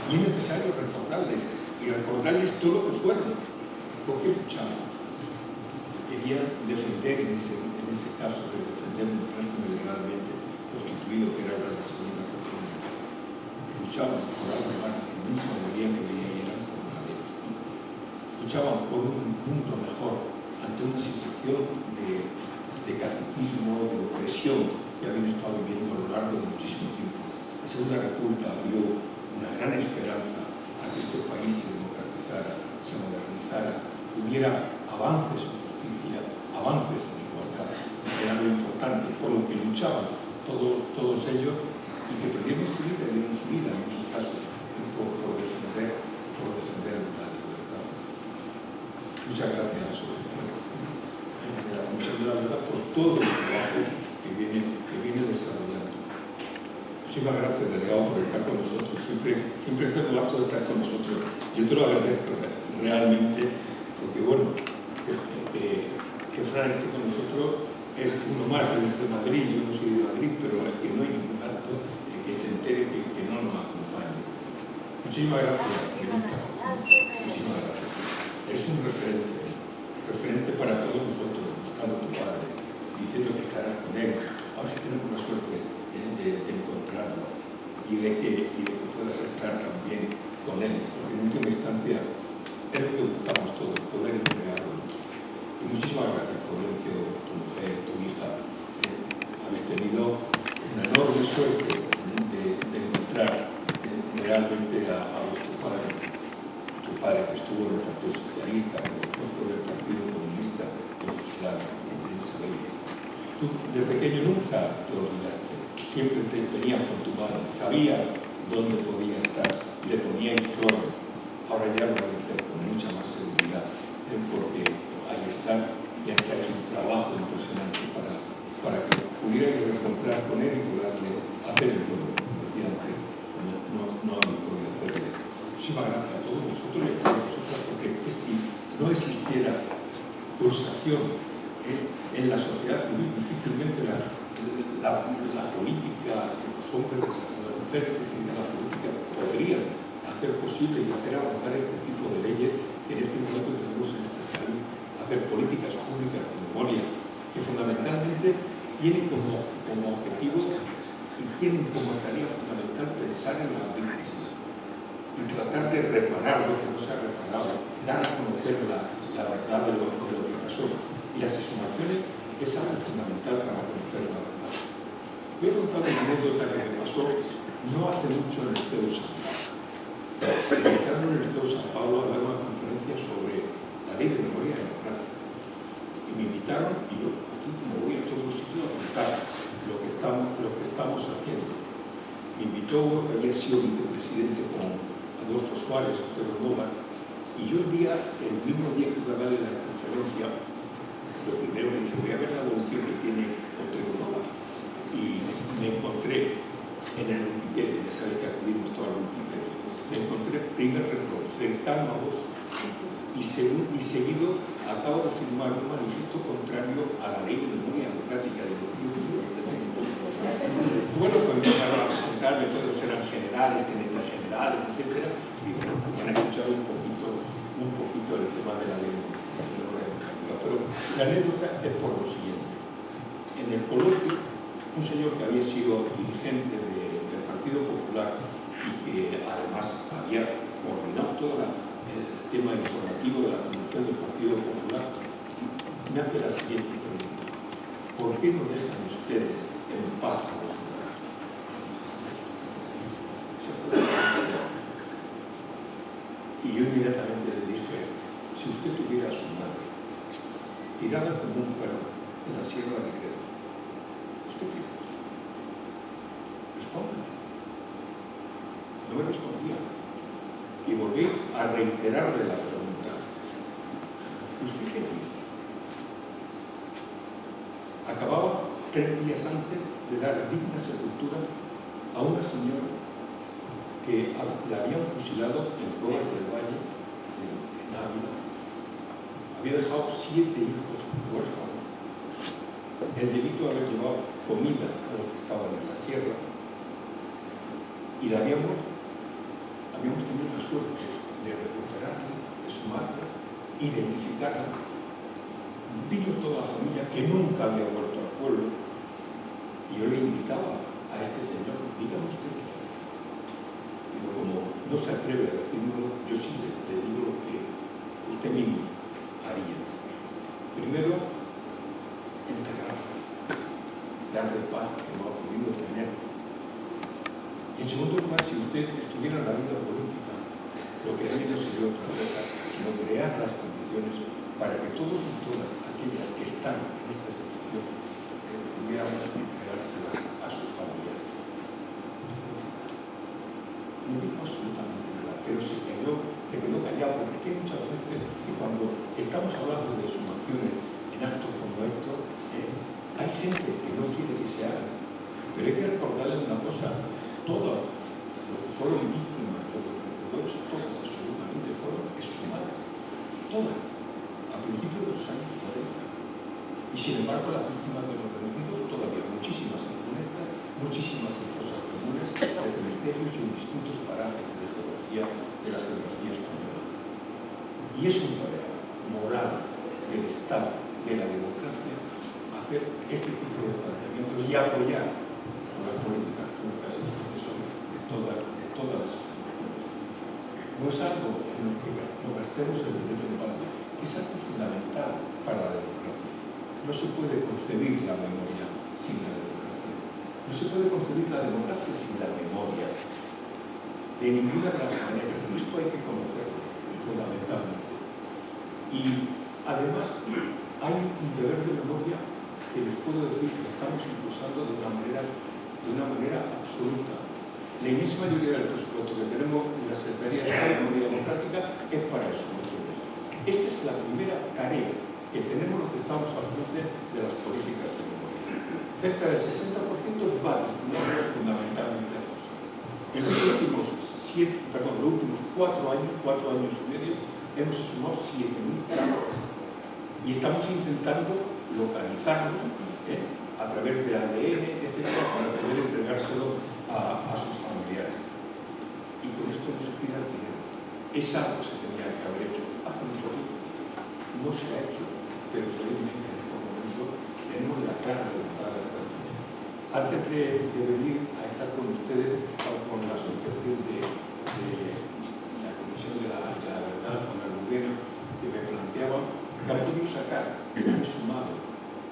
Y es necesario recordarles todo lo que fueron. ¿Por qué luchaban? Querían defender en ese caso, de defender un régimen legalmente constituido que era el de la Segunda República. Luchaban por algo más, en esa mayoría que veía y eran jornaleros. Luchaban por un mundo mejor ante una situación de caciquismo, de opresión que habían estado viviendo a lo largo de muchísimo tiempo. La Segunda República abrió una gran esperanza a que este país se democratizara, se modernizara, hubiera avances en justicia, avances en igualdad. Era lo importante, por lo que luchaban todos ellos y que perdieron su vida, dieron su vida en muchos casos por defender la libertad. Muchas gracias a la asociación de la Comisión de la Verdad por todo el trabajo que viene desarrollando. Muchísimas gracias, delegado, por estar con nosotros. Siempre siempre es un acto de estar con nosotros. Yo te lo agradezco realmente, porque bueno, que Fran esté con nosotros es uno más, él es de Madrid, yo no soy de Madrid, pero es que no hay ningún acto de que se entere que no nos acompañe. Muchísimas gracias, Benita. Muchísimas gracias. Es un referente para todos nosotros, buscando a tu padre, diciendo que estarás con él. A ver si tenemos la suerte de encontrarlo y de que puedas estar también con él, porque en última instancia es lo que buscamos todos, poder entregarlo. Y muchísimas gracias, Florencio, tu mujer, tu hija. Habéis tenido una enorme suerte de encontrar realmente a vuestro padre que estuvo en el Partido Socialista, que después fue del Partido Comunista, que lo fusilaron, como bien sabéis. Tú de pequeño nunca te olvidaste, siempre te venías con tu madre, sabía dónde podía estar y le poníais flores. Ahora ya lo va a hacer con mucha más seguridad, porque ahí está, ya se ha hecho un trabajo impresionante para que pudierais encontrar con él y poderle hacer el todo, como decía antes, no habéis podido hacerle. Muchísimas gracias a todos vosotros y a todas vosotras, porque es que si no existiera pulsación en la sociedad civil, difícilmente la política, los hombres, las mujeres que siguen la política podrían hacer posible y hacer avanzar este tipo de leyes que en este momento tenemos en este país, hacer políticas públicas de memoria que fundamentalmente tienen como objetivo y tienen como tarea fundamental pensar en las víctimas y tratar de reparar lo que no se ha reparado, dar a conocer la verdad de lo que pasó. Y las exhumaciones es algo fundamental para conocer la verdad. Voy a contar una anécdota que me pasó no hace mucho en el CEU San Pablo. Me invitaron en el CEU San Pablo a dar una conferencia sobre la ley de memoria democrática. Y me invitaron y yo, por fin, como voy a todos los sitios a contar lo que estamos haciendo. Me invitó uno que había sido vicepresidente con Adolfo Suárez, Otero Novas, y yo el mismo día que iba a darle la conferencia, lo primero que dije, voy a ver la evolución que tiene Otero Novas. Y me encontré en el Wikipedia, ya sabéis que acudimos todos a la Wikipedia, me encontré primer renglón, cercano a vos, y seguido acabo de firmar un manifiesto contrario a la ley de memoria democrática de Bueno, pues empezaron a presentarme, todos eran generales, tenientes generales, etc. Y bueno, pues van a escuchar un poquito el tema de la ley de memoria democrática. Pero la anécdota es por lo siguiente. En el coloquio, un señor que había sido dirigente del Partido Popular y que además había coordinado todo el tema informativo de la conducción del Partido Popular, me hace la siguiente pregunta. ¿Por qué no dejan ustedes en paz a los muertos? Esa fue la pregunta. Y yo inmediatamente le dije, si usted tuviera a su madre tirada como un perro en la Sierra de Gredos, ¿usted qué haría? Responde. No me respondía. Y volví a reiterarle la pregunta. ¿Usted qué haría? Acababa 3 días antes de dar digna sepultura a una señora que la habían fusilado en Cuevas del Valle, en Ávila. Había dejado 7 hijos huérfanos. El delito de haber llevado comida a los que estaban en la sierra. Y la habíamos tenido la suerte de recuperarla, de sumarla, identificarla. Vino toda la familia que nunca había vuelto al pueblo. Y yo le indicaba a este señor, dígame usted qué haría. Digo, como no se atreve a decírmelo, yo sí le digo lo que usted mismo haría. Primero, enterrarla, darle paz que no ha podido tener. Y en segundo lugar, si usted estuviera en la vida política, lo que haría no sería otra cosa, sino crear las condiciones para que todos y todas aquellas que están en esta situación pudieran entregárselas a sus familiares. No dijo absolutamente nada, pero se quedó callado, porque hay muchas veces que cuando estamos hablando de sumaciones en actos como estos, hay gente que no quiere que se hagan, pero hay que recordarles una cosa, todos los que fueron víctimas de mayores, todas absolutamente, fueron exhumadas. Todas. A principios de los años 40. Y sin embargo, las víctimas de los vencidos todavía muchísimas en cunetas, muchísimas en fosas comunes, de cementerios y en distintos parajes de la geografía española. Y es un deber moral del Estado, de la democracia, hacer este tipo de planteamientos y apoyar con las políticas públicas el proceso de todas las instituciones. No es algo en lo que no gastemos el dinero en balde, es algo fundamental para la democracia. No se puede concebir la memoria sin la democracia. No se puede concebir la democracia sin la memoria. De ninguna de las maneras. Y esto hay que conocerlo, fundamentalmente. Y además hay un deber de memoria que les puedo decir que estamos impulsando de una manera absoluta. La inmensa mayoría del presupuesto que tenemos en la Secretaría de Memoria Democrática es para exhumaciones. Esta es la primera tarea que tenemos los que estamos al frente de las políticas de memoria. Cerca del 60% va destinado fundamentalmente a fosas. En los últimos 4 años y medio, hemos exhumado 7.000 cadáveres. Y estamos intentando localizarlos a través de ADN, etcétera, para poder entregárselo a sus familiares. Y con esto no se tira el dinero. Es algo que se tenía que haber hecho hace mucho tiempo. No se ha hecho, pero felizmente en este momento tenemos la clara voluntad de hacerlo. Antes de venir a estar con ustedes, he estado con la asociación de la Comisión de la Verdad, con Almudena, que me planteaban que han podido sacar un exhumado,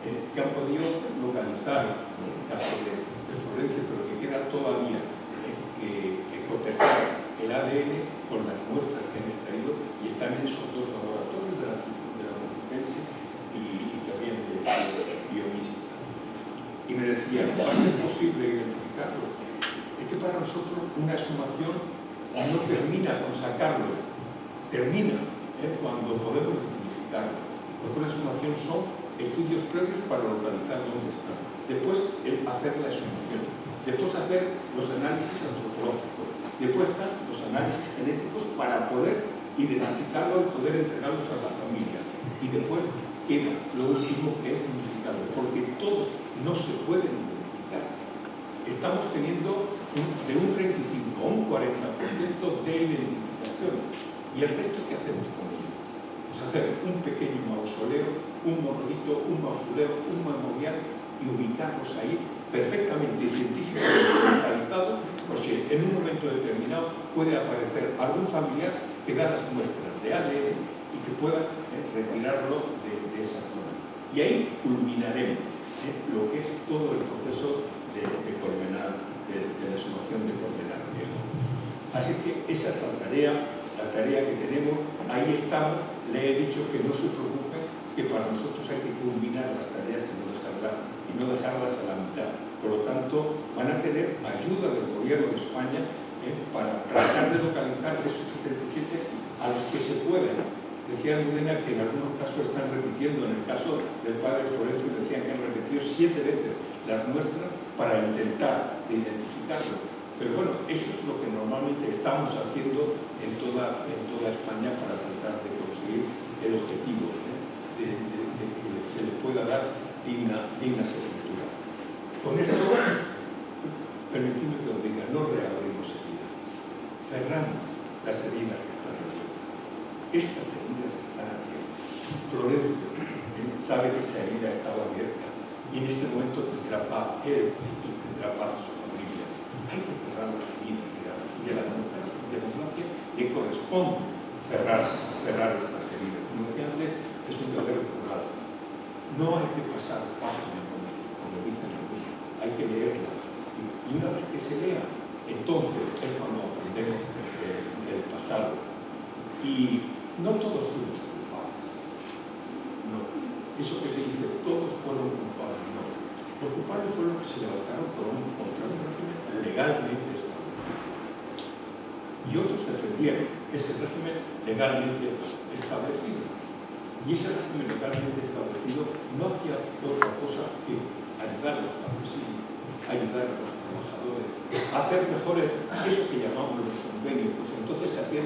que han podido localizar el caso de Florencio, pero que queda todavía que cotejar el ADN con las muestras que han extraído y están en esos dos laboratorios de la Complutense y también de Biomisma. Y me decían, ¿va a ser posible identificarlos? Es que para nosotros una exhumación no termina con sacarlos, termina cuando podemos identificarlos. Porque una exhumación son estudios previos para localizar dónde están. Después hacer la exhumación. Después hacer los análisis antropológicos. Después están los análisis genéticos para poder identificarlos y poder entregarlos a la familia. Y después queda lo último, que es identificarlo, porque todos no se pueden identificar. Estamos teniendo de un 35 a un 40% de identificaciones. ¿Y el resto qué hacemos con ello? Pues hacer un pequeño mausoleo, un monolito, un mausoleo, un memorial y ubicarlos ahí perfectamente científicamente localizado, pues si en un momento determinado puede aparecer algún familiar que da las muestras de ADN y que pueda retirarlo de esa zona. Y ahí culminaremos lo que es todo el proceso de Colmenar, de la exhumación de Colmenar Viejo. Así que esa es la tarea que tenemos, ahí estamos. Le he dicho que no se preocupen, que para nosotros hay que culminar las tareas y no dejarlas a la mitad. Por lo tanto, van a tener ayuda del Gobierno de España para tratar de localizar esos 77 a los que se pueden. Decía Almudena que en algunos casos están repitiendo, en el caso del padre Florencio decían que han repetido 7 veces las muestras para intentar identificarlo. Pero bueno, eso es lo que normalmente estamos haciendo en toda España para tratar de conseguir el objetivo de que se le pueda dar digna sepultura. Con esto, permitidme que os diga, no reabrimos heridas, cerramos las heridas que están abiertas. Estas heridas están abiertas. Florencio sabe que esa herida estaba abierta y en este momento tendrá paz él y tendrá paz su familia. Hay que cerrar las heridas y a la democracia le corresponde cerrar estas heridas. Como decía antes, es un deber moral. No hay que pasar página como dicen algunos, hay que leerla. Y una vez que se lea, entonces es cuando aprendemos del pasado. Y no todos fuimos culpables. No. Eso que se dice, todos fueron culpables. No. Los culpables fueron los que se levantaron contra un régimen legalmente establecido. Y otros defendieron ese régimen legalmente establecido. Y ese régimen legalmente establecido no hacía otra cosa que ayudar a los campesinos, ayudar a los trabajadores, a hacer mejores eso que llamamos los convenios. Pues entonces se hacía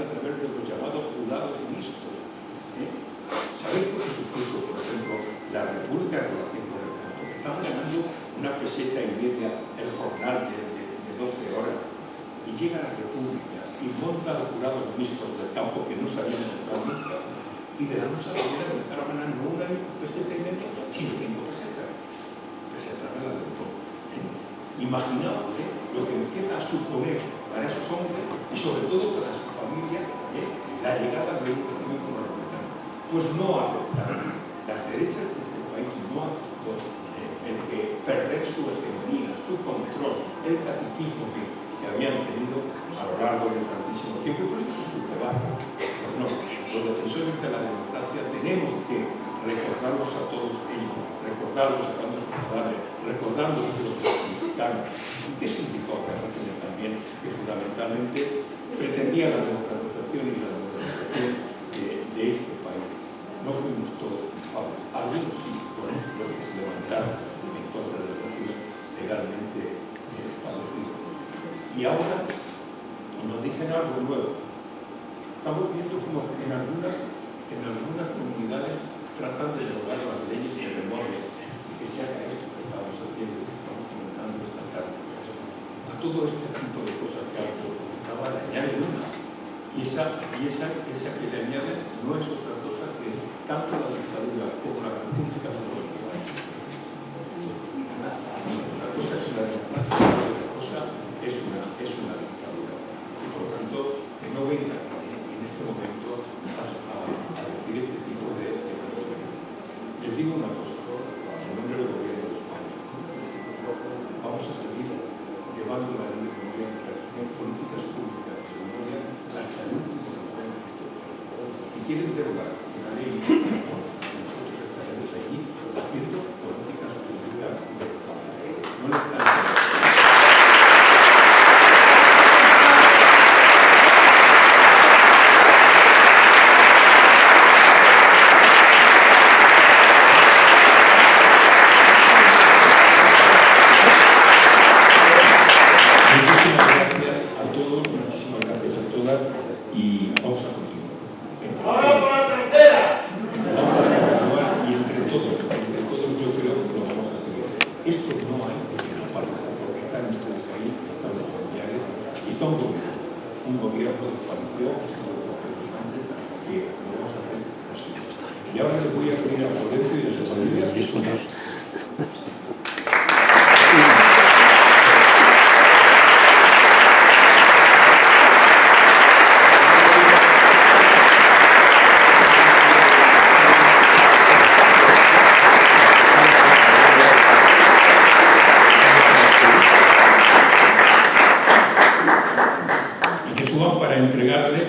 la República en relación con el campo, que estaban ganando una peseta y media el jornal de 12 horas, y llega la República y monta los jurados mixtos del campo que no se habían montado nunca, y de la noche a la mañana empezaron a ganar no una peseta y media, sino 5 pesetas. Pesetas de la de todo. Imaginaos lo que empieza a suponer para esos hombres y sobre todo para su familia la llegada de un movimiento republicano. Pues no aceptaron. Las derechas de este país no aceptó el que perder su hegemonía, su control, el caciquismo que habían tenido a lo largo de tantísimo tiempo, y por eso se sublevaron. Pues no, los defensores de la democracia tenemos que recordarlos a todos ellos, recordarlos sacando su cadáver, recordando lo que significaron y qué significó aquel régimen también, que fundamentalmente pretendía la democratización y la modernización de este país. No fuimos todos culpables, algunos sí fueron los que se levantaron en contra del régimen legalmente establecido. Y ahora nos dicen algo nuevo. Estamos viendo como en algunas comunidades tratan de derogar las leyes de memoria y que se haga esto que estamos haciendo y que estamos comentando esta tarde. A todo este tipo de cosas que comentaba le añaden una. Y esa que le añaden no es otra cosa que tanto la dictadura como la república fueron iguales. Una cosa es una democracia, otra cosa es una dictadura. Y por lo tanto, que no venga en este momento a decir este tipo de cuestiones. Les digo una cosa, en nombre del gobierno de España, vamos a seguir llevando la ley de memoria en políticas públicas de memoria hasta el último rincón de este país. Si quieren derogar una ley, nosotros estaremos allí haciendo políticas públicas de memoria. No le están un gobierno de coalición, el señor Pedro Sánchez, que lo vamos a hacer posible. Y ahora le voy a pedir a Florencio y a su familia que sumen. Para entregarle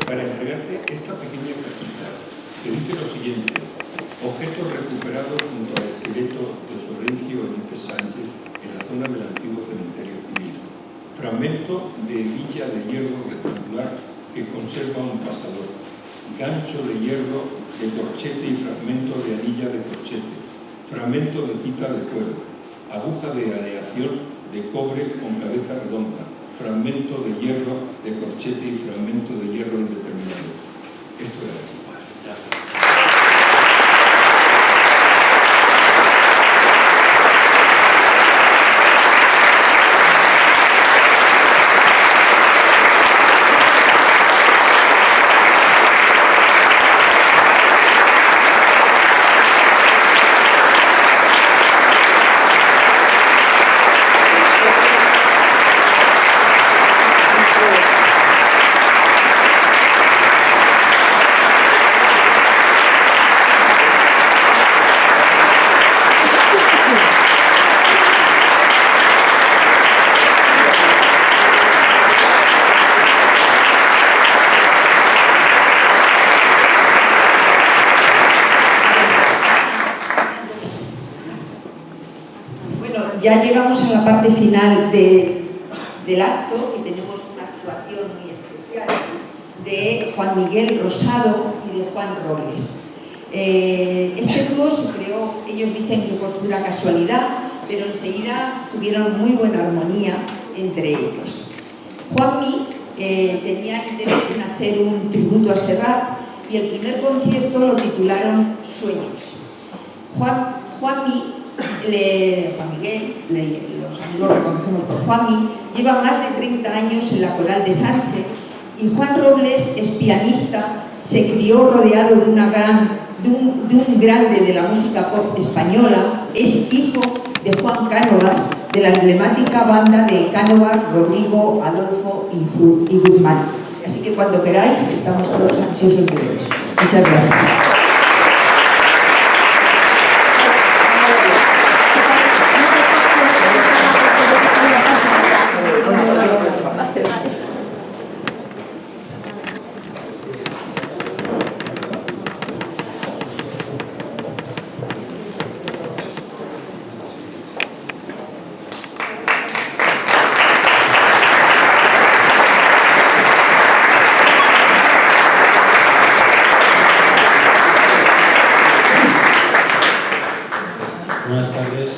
para entregarte esta pequeña cajita que dice lo siguiente: objeto recuperado junto al esqueleto de Florencio Benítez Sánchez en la zona del antiguo cementerio civil. Fragmento de hebilla de hierro rectangular que conserva un pasador. Gancho de hierro de corchete y fragmento de anilla de corchete. Fragmento de cita de cuero. Aguja de aleación de cobre con cabeza redonda. Fragmento de hierro de corchete y fragmento de hierro indeterminado. Esto era de tu padre. Ya llegamos a la parte final del acto y tenemos una actuación muy especial de Juan Miguel Rosado y y de Juan Robles. Este dúo se creó, ellos dicen que por pura casualidad, pero enseguida tuvieron muy buena armonía entre ellos. Juanmi tenía interés en hacer un tributo a Serrat y el primer concierto lo titularon Sueños. Juan Miguel, los amigos reconocemos por Juanmi, lleva más de 30 años en la coral de Sanse, y Juan Robles es pianista, se crió rodeado de un grande de la música pop española, es hijo de Juan Cánovas, de la emblemática banda de Cánovas, Rodrigo, Adolfo y Guzmán. Así que cuando queráis, estamos todos ansiosos de veros. Muchas gracias. Buenas tardes.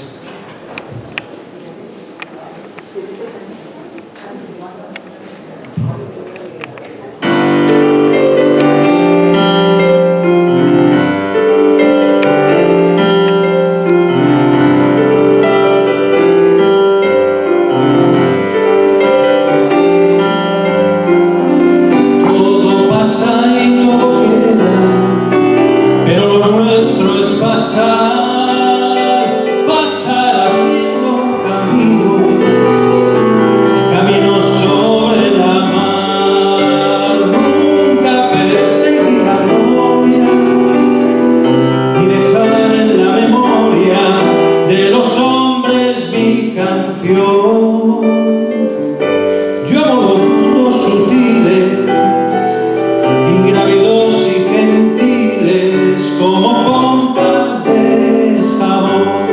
Todo pasa y todo queda, pero lo nuestro es pasar. Pasar haciendo camino sobre la mar, nunca perseguir la gloria, ni dejar en la memoria de los hombres mi canción. Yo amo los mundos sutiles, ingrávidos y gentiles, como pompas de jabón.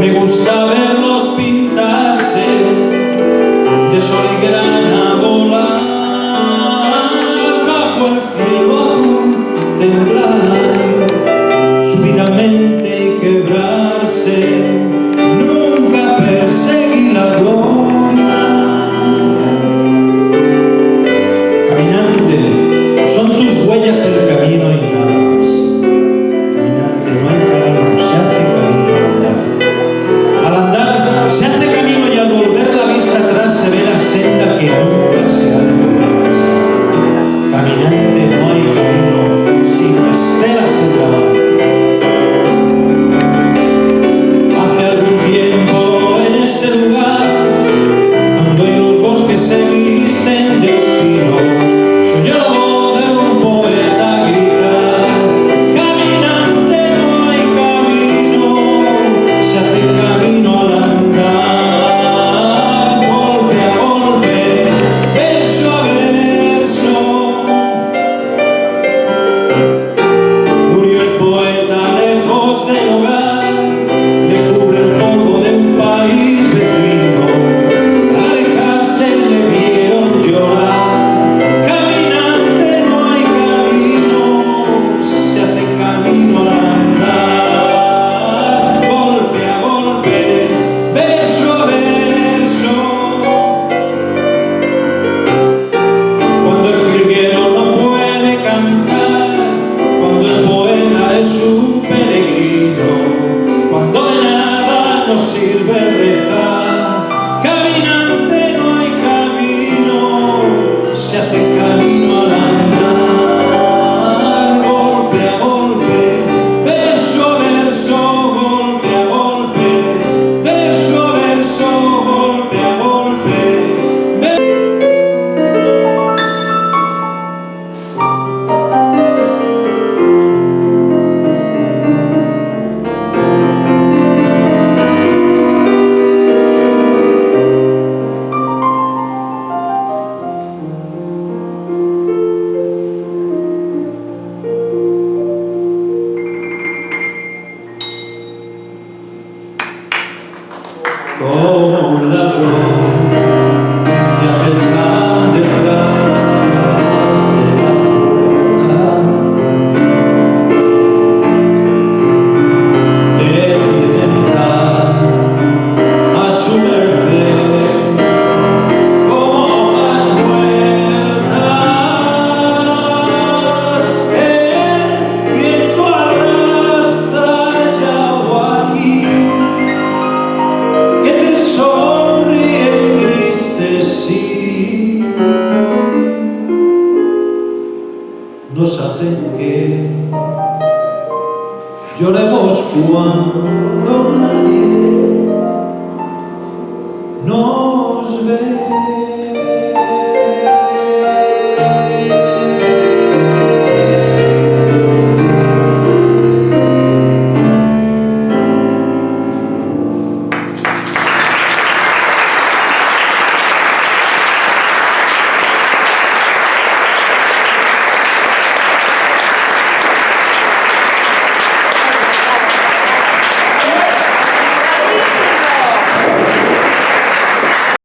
Me gusta verlos pintarse de sol y grana, volar bajo el cielo azul, temblar súbitamente y quebrarse. Nunca perseguí la gloria. Caminante, son tus huellas el camino y nada más. Caminante, no hay camino, se hace camino al andar. Al andar se hace camino y al volver la vista atrás se ve la senda que nunca se ha de volver a pasar. Caminante, no hay camino sino estelas en la mar. Hace algún tiempo en ese lugar donde hoy los bosques se visten de espinos, soy yo la voz de un poeta gritar. Caminante, no hay camino, se hace camino al andar, golpe a golpe, verso a verso. Murió el poeta lejos del hogar, le cubre el polvo de un país vecino. Al alejarse le vieron llorar. Caminante, no hay camino, se hace camino al andar, golpe a golpe, verso a verso. Cuando el jilguero no puede cantar, cuando el poeta es un peregrino, cuando de nada nos sirve rezar. Caminante, no hay camino, se hace camino al andar, golpe a golpe, verso a verso, golpe a golpe, verso a verso, golpe a golpe. Como un ladrón que acechan detrás. lloremos cuando